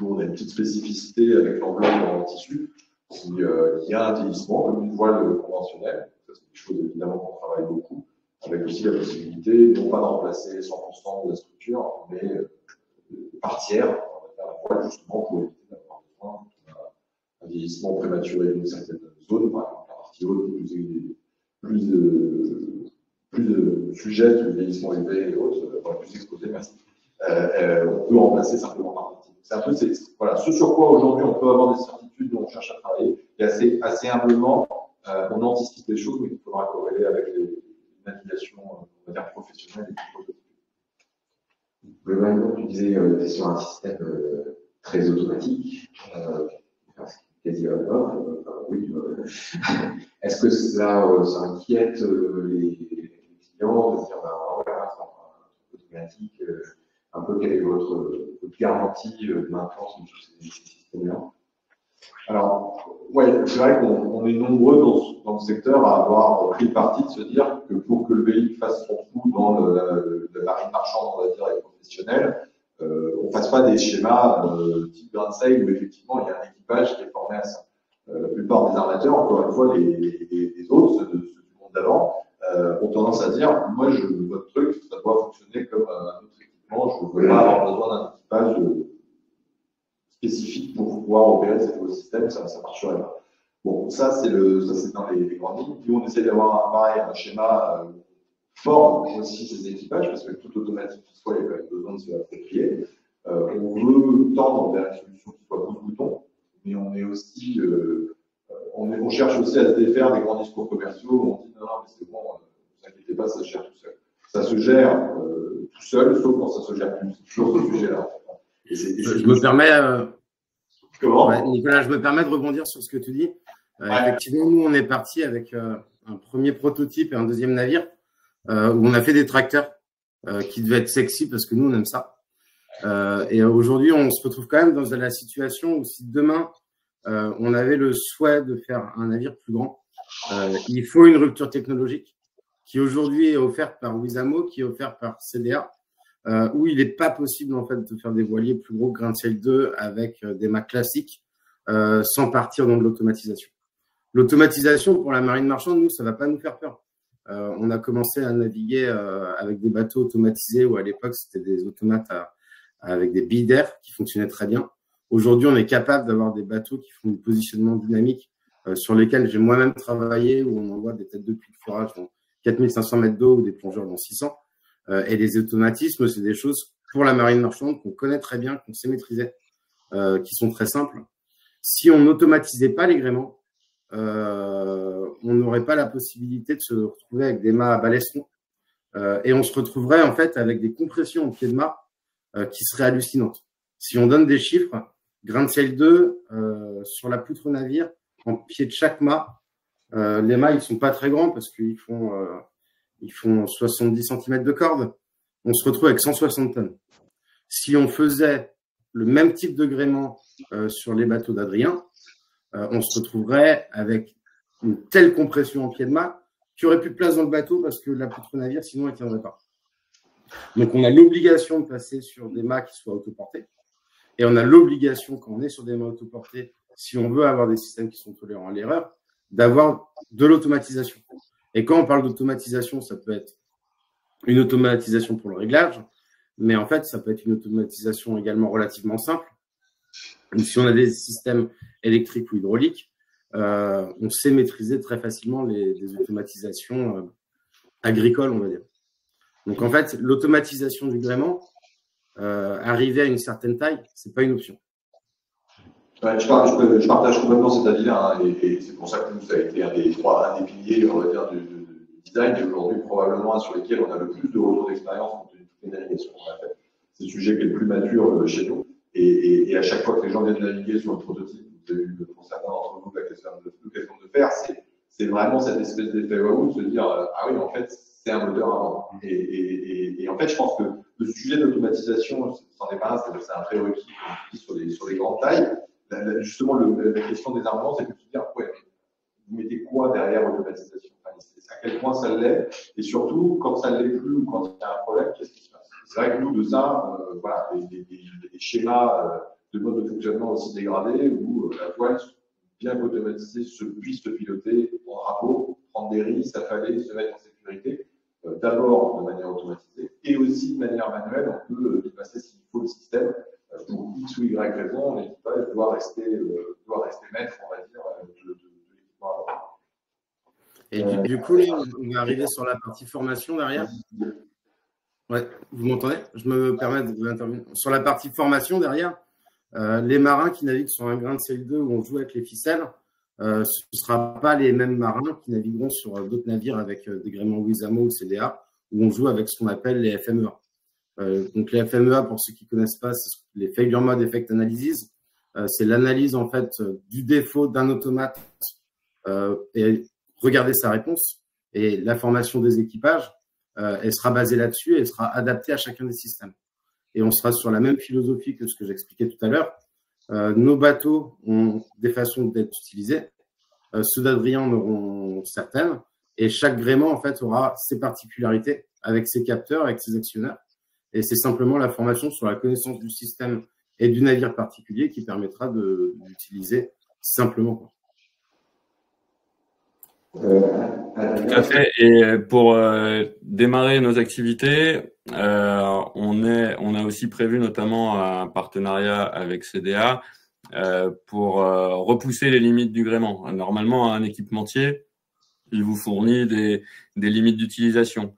Nous, on a une petite spécificité avec l'enveloppe en tissu, qui a un vieillissement, comme une voile conventionnelle. Ça, c'est des choses évidemment qu'on travaille beaucoup, avec aussi la possibilité, non pas de remplacer 100% de la structure, mais par tiers, on va faire la voile justement pour éviter d'avoir besoin d'un vieillissement prématuré d'une certaine zone, par exemple la partie haute plus sujette au vieillissement élevé et autres, plus exposée, merci. On peut remplacer simplement par partie. C'est un peu voilà, ce sur quoi aujourd'hui on peut avoir des certitudes dont on cherche à travailler. Et assez humblement, on anticipe les choses, mais il faudra corréler avec les navigations, on va dire, professionnelles et prototypes. Globalement, tu disais que tu es sur un système très automatique, quasi on-off. Oui. Est-ce que ça inquiète les clients de dire, voilà, c'est un truc automatique, un peu quelle est votre garantie de maintenance de tous ces systèmes-là? Alors, ouais, c'est vrai qu'on est nombreux dans le secteur à avoir pris le parti de se dire que pour que le véhicule fasse son trou dans la marine marchande, on va dire, et professionnelle, on ne fasse pas des schémas type grain de sail où effectivement il y a un équipage qui est formé à ça. La plupart des armateurs, encore une fois, les autres, ceux du monde d'avant, ont tendance à dire, moi, votre truc, ça doit fonctionner comme un autre équipement, je ne veux pas avoir besoin d'un équipage spécifique pour pouvoir opérer cet écosystème, ça ne marcherait pas. Bon, ça c'est dans les grandes lignes. Nous, on essaie d'avoir un schéma fort aussi ces équipages, parce que tout automatique qui soit, il y a quand même besoin de se l'approprier. On veut tendre vers une solution qui soit pouce bouton, mais on est aussi, on cherche aussi à se défaire des grands discours commerciaux où on dit non, mais c'est bon, ne vous inquiétez pas, ça se gère tout seul. Ça se gère tout seul, sauf quand ça se gère plus. C'est toujours ce sujet-là. Je me permets, comment Nicolas, je me permets de rebondir sur ce que tu dis. Effectivement, nous, on est parti avec un premier prototype et un deuxième navire où on a fait des tracteurs qui devaient être sexy parce que nous, on aime ça. Et aujourd'hui, on se retrouve quand même dans la situation où si demain, on avait le souhait de faire un navire plus grand, il faut une rupture technologique qui aujourd'hui est offerte par Wizamo, qui est offerte par CDA, où il n'est pas possible en fait de faire des voiliers plus gros que Grain de Sail 2 avec des mâts classiques sans partir dans de l'automatisation. L'automatisation pour la marine marchande, nous, ça ne va pas nous faire peur. On a commencé à naviguer avec des bateaux automatisés où à l'époque, c'était des automates avec des billes d'air qui fonctionnaient très bien. Aujourd'hui, on est capable d'avoir des bateaux qui font du positionnement dynamique sur lesquels j'ai moi-même travaillé, où on envoie des têtes de puits de forage dans 4500 mètres d'eau ou des plongeurs dans 600. Et les automatismes, c'est des choses pour la marine marchande qu'on connaît très bien, qu'on sait maîtriser, qui sont très simples. Si on n'automatisait pas les gréements, on n'aurait pas la possibilité de se retrouver avec des mâts à baleston et on se retrouverait en fait avec des compressions au pied de mât qui serait hallucinante. Si on donne des chiffres, grain de sel 2, sur la poutre navire, en pied de chaque mât, les mâts, ils sont pas très grands parce qu'ils font 70 cm de corde. On se retrouve avec 160 tonnes. Si on faisait le même type de gréement sur les bateaux d'Adrien, on se retrouverait avec une telle compression en pied de mât qu'il n'y aurait plus de place dans le bateau parce que la poutre navire, sinon, elle ne tiendrait pas. Donc, on a l'obligation de passer sur des mâts qui soient autoportés. Et on a l'obligation, quand on est sur des mâts autoportés, si on veut avoir des systèmes qui sont tolérants à l'erreur, d'avoir de l'automatisation. Et quand on parle d'automatisation, ça peut être une automatisation pour le réglage, mais en fait, ça peut être une automatisation également relativement simple. Si on a des systèmes électriques ou hydrauliques, on sait maîtriser très facilement les automatisations agricoles, on va dire. Donc, en fait, l'automatisation du gréement, arriver à une certaine taille, c'est pas une option. Ouais, je partage complètement cet avis-là, hein, et c'est pour ça que nous, ça a été un des piliers, on va dire, du design, et aujourd'hui, probablement, sur lesquels on a le plus de retours d'expérience compte tenu de toutes les navigations qu'on a faites. C'est le sujet qui est le plus mature chez nous. Et à chaque fois que les gens viennent naviguer sur le prototype, vous avez eu pour certains d'entre vous l'occasion de faire, c'est vraiment cette espèce d'effet waouh de se dire ah oui, en fait, c'est un moteur à vendre. Et en fait, je pense que le sujet de l'automatisation, c'en est pas un, c'est un prérequis sur les grandes tailles. Justement, la question des armements, c'est de se dire ouais, vous mettez quoi derrière l'automatisation? À quel point ça l'est? Et surtout, quand ça ne l'est plus ou quand il y a un problème, qu'est-ce qui se passe? C'est vrai que nous, de ça, voilà, des schémas de mode de fonctionnement aussi dégradés où la voile, bien qu'automatisée, puisse se piloter en drapeau, prendre des risques, affaler, se mettre en sécurité, d'abord de manière automatisée et aussi de manière manuelle. On peut dépasser s'il faut le système pour X ou Y raison, l'équipage doit rester maître, on va dire, de l'équipement à bord. Et du coup, là, on va arriver sur la partie formation derrière. Ouais, vous m'entendez? Je me permets d'intervenir. Sur la partie formation derrière, les marins qui naviguent sur un grain de CL2 où on joue avec les ficelles, ce ne sera pas les mêmes marins qui navigueront sur d'autres navires avec des gréements Wizamo ou CDA, où on joue avec ce qu'on appelle les FMEA. Donc les FMEA, pour ceux qui ne connaissent pas, c'est les Failure Mode Effect Analysis. C'est l'analyse en fait du défaut d'un automate et regarder sa réponse. Et la formation des équipages, elle sera basée là-dessus et elle sera adaptée à chacun des systèmes. Et on sera sur la même philosophie que ce que j'expliquais tout à l'heure. Nos bateaux ont des façons d'être utilisés. Ceux d'Adrien en auront certaines. Et chaque gréement, en fait, aura ses particularités avec ses capteurs, avec ses actionneurs. Et c'est simplement la formation sur la connaissance du système et du navire particulier qui permettra d'utiliser simplement. Tout à fait. Et pour démarrer nos activités, on a aussi prévu notamment un partenariat avec CDA pour repousser les limites du gréement. Normalement, un équipementier, il vous fournit des limites d'utilisation.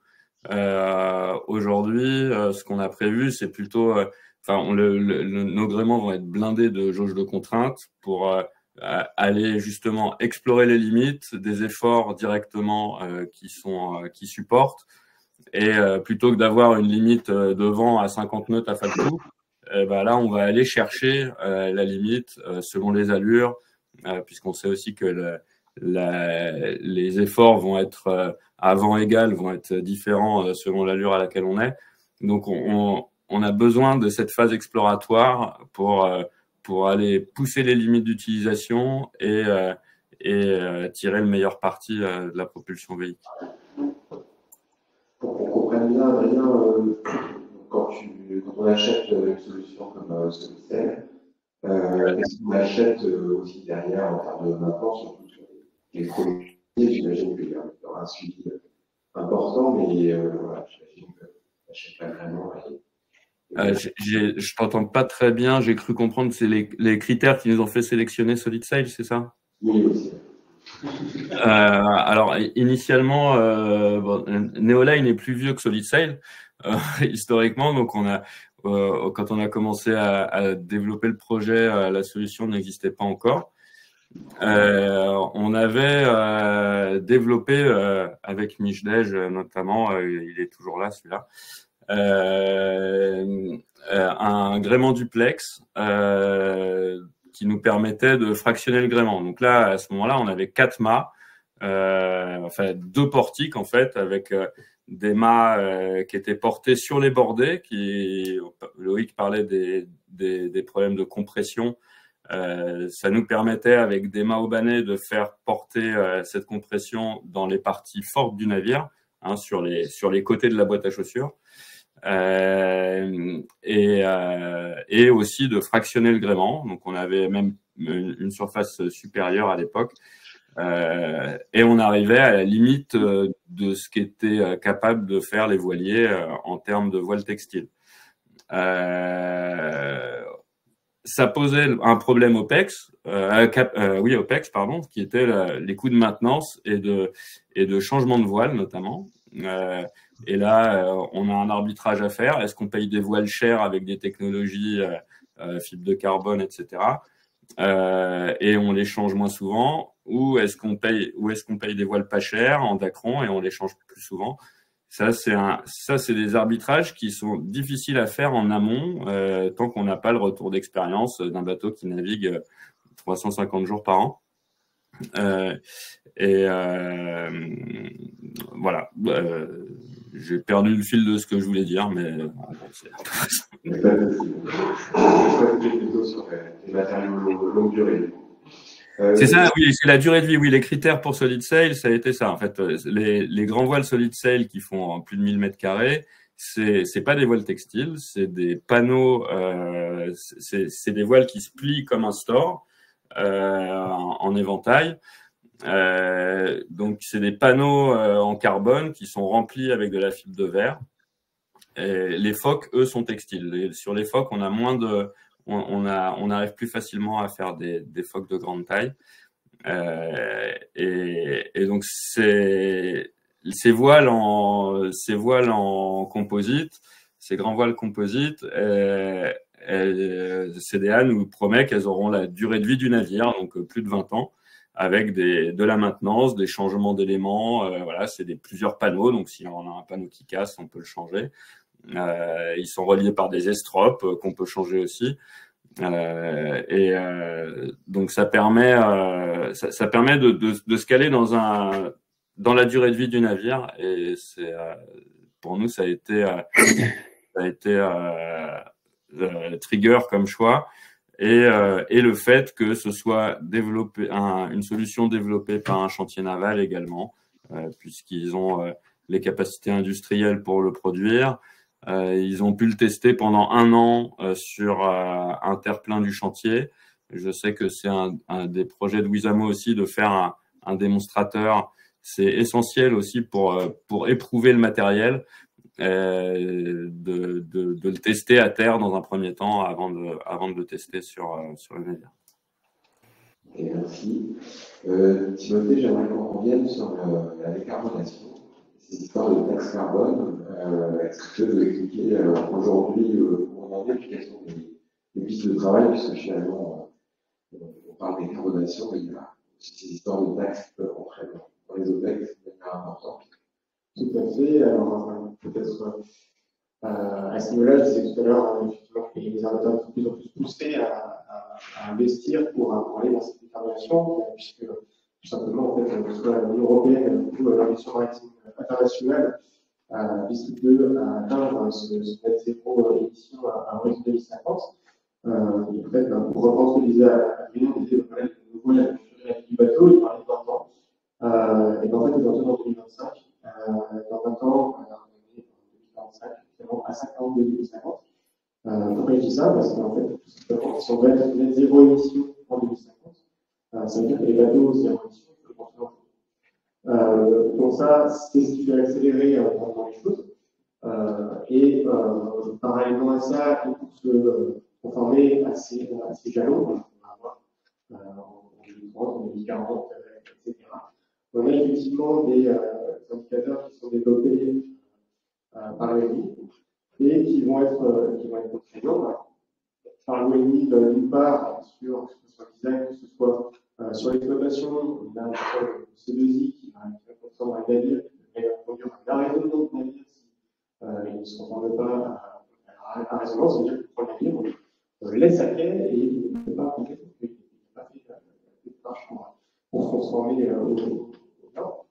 Aujourd'hui, ce qu'on a prévu, c'est plutôt, nos gréements vont être blindés de jauges de contraintes pour aller justement explorer les limites des efforts directement qui supportent, et plutôt que d'avoir une limite de vent à 50 nœuds à Falcou, là on va aller chercher la limite selon les allures, puisqu'on sait aussi que les efforts vont être à vent égal, vont être différents selon l'allure à laquelle on est. Donc on a besoin de cette phase exploratoire pour aller pousser les limites d'utilisation et tirer le meilleur parti de la propulsion véhicule. Pour qu'on comprenne bien, Adrien, quand on achète une solution comme Solidcell, est-ce qu'on achète aussi derrière en termes de maintenance, surtout sur les produits? J'imagine qu'il y aura un suivi important, mais voilà, j'imagine que l'achète pas vraiment. Je t'entends pas très bien. J'ai cru comprendre que c'est les critères qui nous ont fait sélectionner Solidsail, c'est ça? Oui, aussi. Alors, initialement, Neoline est plus vieux que Solidsail, historiquement. Donc, quand on a commencé à développer le projet, la solution n'existait pas encore. On avait développé avec Michdej notamment, il est toujours là celui-là, un gréement duplex qui nous permettait de fractionner le gréement. Donc là, à ce moment-là, on avait 4 mâts, enfin 2 portiques en fait, avec des mâts qui étaient portés sur les bordées. Loïc parlait des problèmes de compression. Ça nous permettait, avec des mâts haubanés, de faire porter cette compression dans les parties fortes du navire, hein, sur les côtés de la boîte à chaussures. Et aussi de fractionner le gréement. Donc on avait même une surface supérieure à l'époque, et on arrivait à la limite de ce qu'étaient capables de faire les voiliers en termes de voile textile. Ça posait un problème OPEX, OPEX, pardon, qui était les coûts de maintenance et de changement de voile notamment. Et là, on a un arbitrage à faire. Est-ce qu'on paye des voiles chers avec des technologies fibre de carbone, etc., et on les change moins souvent, ou est-ce qu'on paye des voiles pas chères en Dacron et on les change plus souvent? Ça, c'est des arbitrages qui sont difficiles à faire en amont, tant qu'on n'a pas le retour d'expérience d'un bateau qui navigue 350 jours par an. Voilà. J'ai perdu le fil de ce que je voulais dire, mais c'est un peu ça. Plutôt sur les matériaux longue durée. C'est ça, oui, c'est la durée de vie. Oui, les critères pour Solid Sail, ça a été ça. En fait, les grands voiles Solid Sail qui font plus de 1000 mètres carrés, c'est pas des voiles textiles, c'est des panneaux, c'est des voiles qui se plient comme un store, en éventail. Donc, c'est des panneaux en carbone qui sont remplis avec de la fibre de verre. Et les phoques, eux, sont textiles. Et sur les phoques, on a moins de... On arrive plus facilement à faire des phoques de grande taille. Et donc, ces voiles en composite, ces grands voiles composites, CDA nous promet qu'elles auront la durée de vie du navire, donc plus de 20 ans, avec de la maintenance, des changements d'éléments. Voilà, c'est plusieurs panneaux, donc si on a un panneau qui casse, on peut le changer. Ils sont reliés par des estropes qu'on peut changer aussi. Donc ça permet de se caler dans la durée de vie du navire, et c'est pour nous ça a été trigger comme choix, et le fait que ce soit développé une solution développée par un chantier naval également, puisqu'ils ont les capacités industrielles pour le produire. Ils ont pu le tester pendant 1 an sur un terre-plein du chantier. Je sais que c'est un des projets de Wizamo aussi, de faire un démonstrateur. C'est essentiel aussi pour éprouver le matériel, de le tester à terre dans un premier temps avant de le tester sur le navire. Et merci. Timothée, j'aimerais qu'on revienne sur la décarbonation. Cette histoire de taxe carbone, est-ce que tu peux nous expliquer aujourd'hui où on en est, puis quelles sont les pistes de travail, puisque finalement, on parle de décarbonation, mais il y a aussi ces histoires de taxes qui peuvent rentrer dans les OPEX de manière importante. Tout à fait. Alors, peut-être à ce niveau-là, je disais tout à l'heure, effectivement, que les armateurs sont de plus en plus poussés à investir pour aller dans cette décarbonation, puisque tout simplement, en fait, que ce soit l'Union européenne ou l'Organisation maritime internationale vise à atteindre ce net zéro émission à horizon 2050. Et en fait, pour reprendre ce que disait Adrien, on disait que le voile du bateau, il parlait de 20 ans. Et en fait, aujourd'hui, en 2025, dans 20 ans, on est en 2045, finalement, à 50 2050. Pourquoi je dis ça? Parce qu'en fait, tout simplement, si on veut être net zéro émission en 2050, ça veut dire que les bateaux zéro émission peuvent continuer. Donc ça, c'est ce qui fait accélérer dans les choses. Parallèlement à ça, pour se conformer à ces jalons, on va avoir en 2030, en 2040, etc. On a effectivement des indicateurs qui sont développés par l'ONI et qui vont être contraignants. Par l'ONI, d'une part, sur que ce soit le design, que ce soit sur l'exploitation, on a le C2I qui va être dans un navire, qui va conduire un arrêt de navire si ils ne se conforment pas à résonance, c'est-à-dire que le premier livre laisse à quai et il ne peut pas compter, il n'a pas fait de démarche pour se transformer au nord.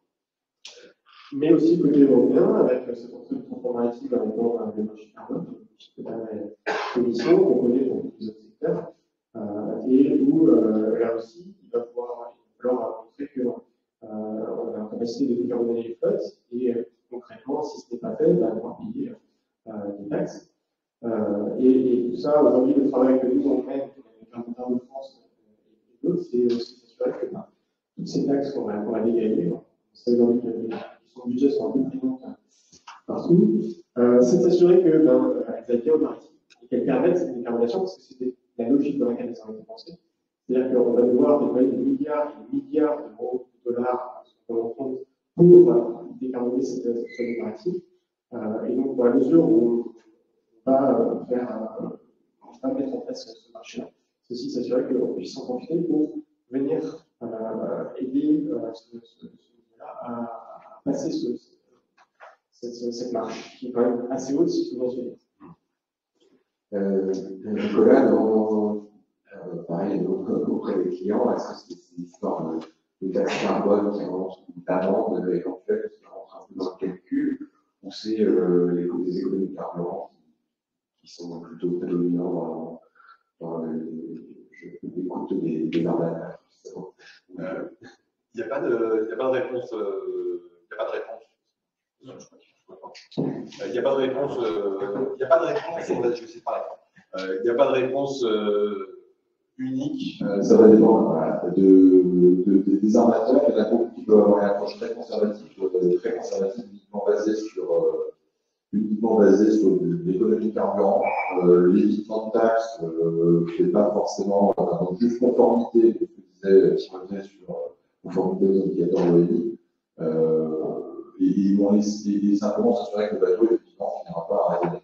Mais aussi côté européen, avec cette entreprise de transport maritime avec le marché carbone, la commission qu'on connaît pour tous les autres secteurs, et où là aussi, il va falloir montrer qu'on a la capacité de décarboner les flottes, et concrètement, si ce n'est pas fait, on va devoir payer des taxes. Et tout ça, aujourd'hui, le travail que nous on mène avec un gouvernement de France et d'autres, c'est aussi s'assurer que toutes ces taxes qu'on va dégager, on sait aujourd'hui que son budget sont un peu plus longs partout, c'est s'assurer qu'elles aillent bien au maritime et qu'elles permettent cette décarbonation, parce que c'était la logique dans laquelle elles ont été pensées. C'est-à-dire qu'on va devoir déployer des milliards et des milliards d'euros, de dollars, pour décarboner cette zone maritime. Et donc, dans la mesure où on va mettre en place ce marché-là, c'est aussi s'assurer qu'on puisse s'en profiter pour venir aider ce là à passer cette marche qui est quand même assez haute si tout le monde se dit. Nicolas, pareil, auprès des clients, est-ce que c'est une histoire de taxe carbone qui rentre, ou d'amende éventuelle qui rentre un peu dans le calcul, ou c'est les économies de carburant qui sont plutôt prédominants dans l'écoute des armateurs? Il n'y a pas de réponse. Il n'y a pas de réponse. Il n'y a pas de réponse. Je sais pas. Il n'y a pas de réponse unique. Ça va dépendre des armateurs. Il y en a beaucoup qui peuvent avoir une approche très conservative, uniquement basée sur l'économie de carburant. L'évitement de taxes n'est pas forcément donc juste conformité, de ce que disait Timothée sur conformité aux indicateurs d'ONI. Et ils vont simplement s'assurer que le bateau, effectivement, ne finira pas à raisonner.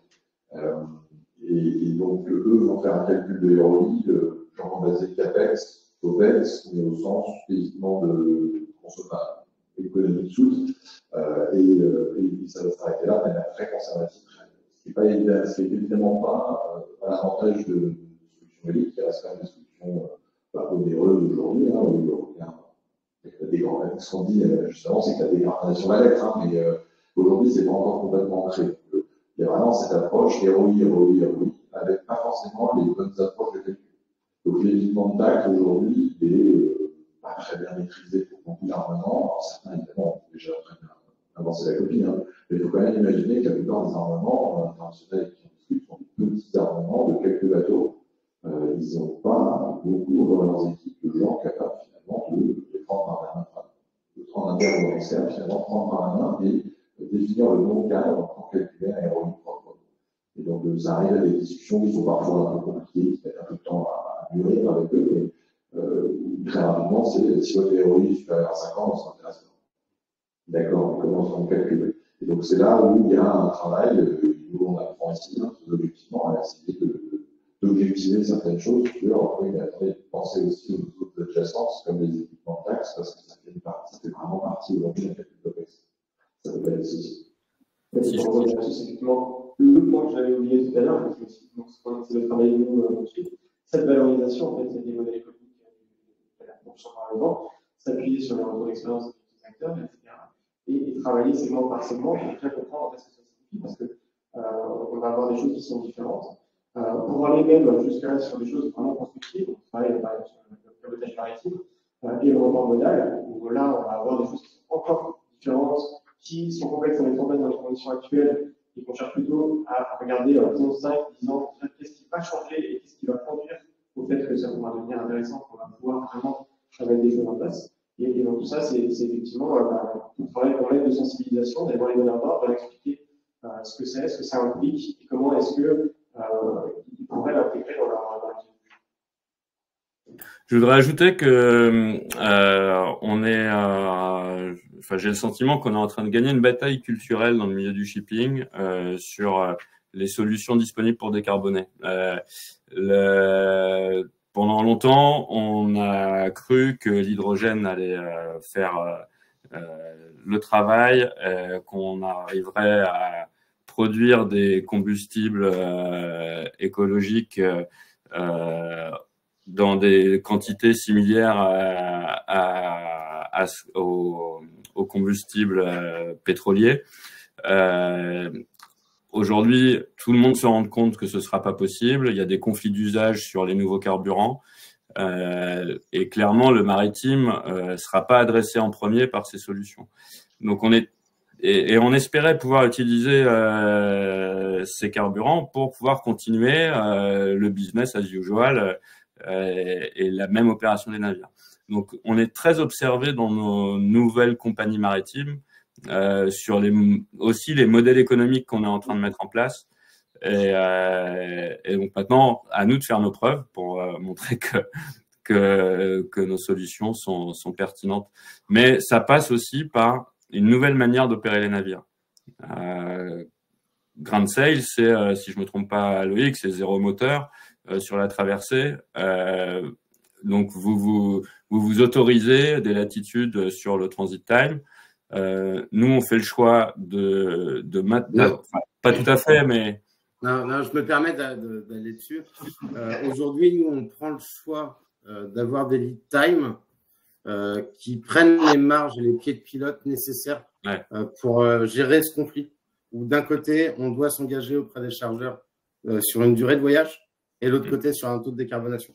Et donc, eux vont faire un calcul de ROI, genre basé CAPEX, OPEX, mais au sens uniquement de consommation économique soute. Et ça va s'arrêter là, de manière très conservative. Ce qui n'est évidemment pas à l'avantage de solutions élites, qui restent quand même des solutions onéreuses aujourd'hui. Ce qu'on dit justement, c'est que la dégradation va l'être, mais aujourd'hui, ce n'est pas encore complètement ancré. Il y a vraiment cette approche ROI, avec pas forcément les bonnes approches de calcul. Donc, l'évitement de taxes aujourd'hui est pas très bien maîtrisé pour beaucoup d'armements. Certains, évidemment, ont déjà très bien avancé la copie, mais il faut quand même imaginer que la plupart des armements internationaux qui en discutent sont des petits armements de quelques bateaux. Ils n'ont pas beaucoup dans leurs équipes de gens capables finalement de les prendre par la main, de prendre un terme dans l'externe, finalement prendre par la main et définir le bon cadre pour calculer un ROI propre. Et donc, ça arrive à des discussions qui sont parfois un peu compliquées, qui mettent un peu de temps à mûrir avec eux, mais très rapidement, c'est si votre ROI est supérieur à 5 ans, on s'intéresse pas. D'accord, on commence à en calculer. Et donc, c'est là où il y a un travail, nous on apprend ici, objectivement, à essayer d'objectiver certaines choses sur, penser aussi aux autres adjacences, comme les équipements de taxes, parce que ça fait vraiment partie aujourd'hui d'un calcul d'OPEX. Ça peut pas être ceci. C'est effectivement le point que j'avais oublié tout à l'heure, c'est de travailler nous dessus. Cette valorisation, en fait, c'est des modèles économiques de la fonction par exemple, s'appuyer sur les retours d'expérience des acteurs, etc. Et travailler segment par segment pour bien comprendre ce que ça signifie, parce qu'on va avoir des choses qui sont différentes. Pour aller même jusqu'à sur des choses vraiment constructives, on travaille par exemple sur le pilotage maritime et le report modal, où là, on va avoir des choses qui sont encore différentes, qui sont complexes à mettre en place dans les conditions actuelles et qu'on cherche plutôt à regarder en disant 5, 10 ans, qu'est-ce qui va changer et qu'est-ce qui va conduire au fait que ça pourra devenir intéressant, qu'on va pouvoir vraiment mettre des choses en place. Et donc tout ça, c'est effectivement un travail pour l'aide de sensibilisation, d'aller voir les donneurs d'ordre, leur expliquer ce que c'est, ce que ça implique et comment est-ce qu'ils pourraient l'intégrer dans leur vie. Je voudrais ajouter que j'ai le sentiment qu'on est en train de gagner une bataille culturelle dans le milieu du shipping sur les solutions disponibles pour décarboner. Pendant longtemps, on a cru que l'hydrogène allait faire le travail, qu'on arriverait à produire des combustibles écologiques dans des quantités similaires aux combustibles pétroliers. Aujourd'hui, tout le monde se rend compte que ce ne sera pas possible. Il y a des conflits d'usage sur les nouveaux carburants. Et clairement, le maritime sera pas adressé en premier par ces solutions. Donc, on espérait pouvoir utiliser ces carburants pour pouvoir continuer le business as usual et la même opération des navires. Donc, on est très observé dans nos nouvelles compagnies maritimes sur aussi les modèles économiques qu'on est en train de mettre en place. Et donc maintenant, à nous de faire nos preuves pour montrer que nos solutions sont pertinentes. Mais ça passe aussi par une nouvelle manière d'opérer les navires. Grand Sail, c'est, si je me trompe pas, Loïc, c'est 0 moteur sur la traversée. Donc vous autorisez des latitudes sur le transit time. Nous, on fait le choix de maintenir, enfin, pas tout à fait, mais non, je me permets d'aller dessus. Aujourd'hui, nous, on prend le choix d'avoir des lead time qui prennent les marges et les pieds de pilote nécessaires pour gérer ce conflit. Où d'un côté, on doit s'engager auprès des chargeurs sur une durée de voyage et de l'autre côté, sur un taux de décarbonation.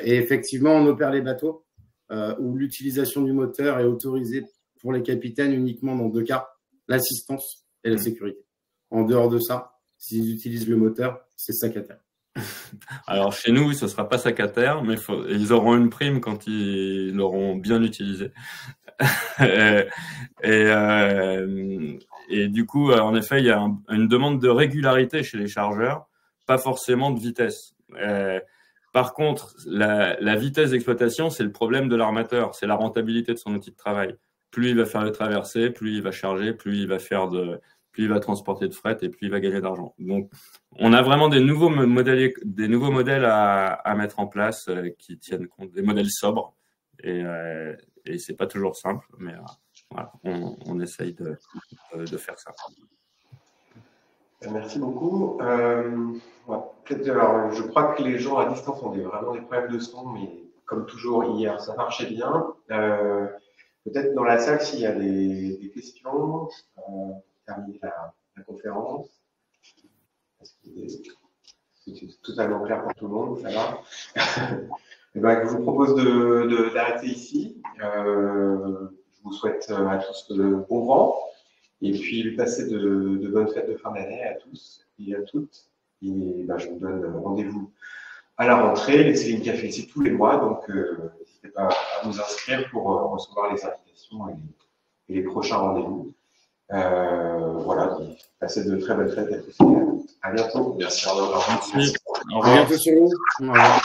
Et effectivement, on opère les bateaux où l'utilisation du moteur est autorisée pour les capitaines uniquement dans 2 cas, l'assistance et la sécurité. En dehors de ça, s'ils utilisent le moteur, c'est sac à terre. Alors, chez nous, ce ne sera pas sac à terre, mais ils auront une prime quand ils l'auront bien utilisé. Et du coup, en effet, il y a une demande de régularité chez les chargeurs, pas forcément de vitesse. Par contre, la vitesse d'exploitation, c'est le problème de l'armateur, c'est la rentabilité de son outil de travail. Plus il va faire le traversée, plus il va charger, plus il va transporter de fret et plus il va gagner d'argent. Donc, on a vraiment des nouveaux modèles à mettre en place qui tiennent compte des modèles sobres et c'est pas toujours simple, mais voilà, on essaye de faire ça. Merci beaucoup. Alors, je crois que les gens à distance ont vraiment des problèmes de son, mais comme toujours hier, ça marchait bien. Peut-être dans la salle, s'il y a des questions, terminer la conférence. C'est totalement clair pour tout le monde, ça va. Et ben, je vous propose d'arrêter ici. Je vous souhaite à tous de bon vent et puis passer de bonnes fêtes de fin d'année à tous et à toutes. Et ben, je vous donne rendez-vous à la rentrée. Les Céline Café, c'est tous les mois, donc n'hésitez pas à vous inscrire pour recevoir les invitations et les prochains rendez-vous. Voilà, passez de très belles fêtes à tous. À bientôt. Merci Arnaud. Merci. À bientôt sur nous. Au revoir.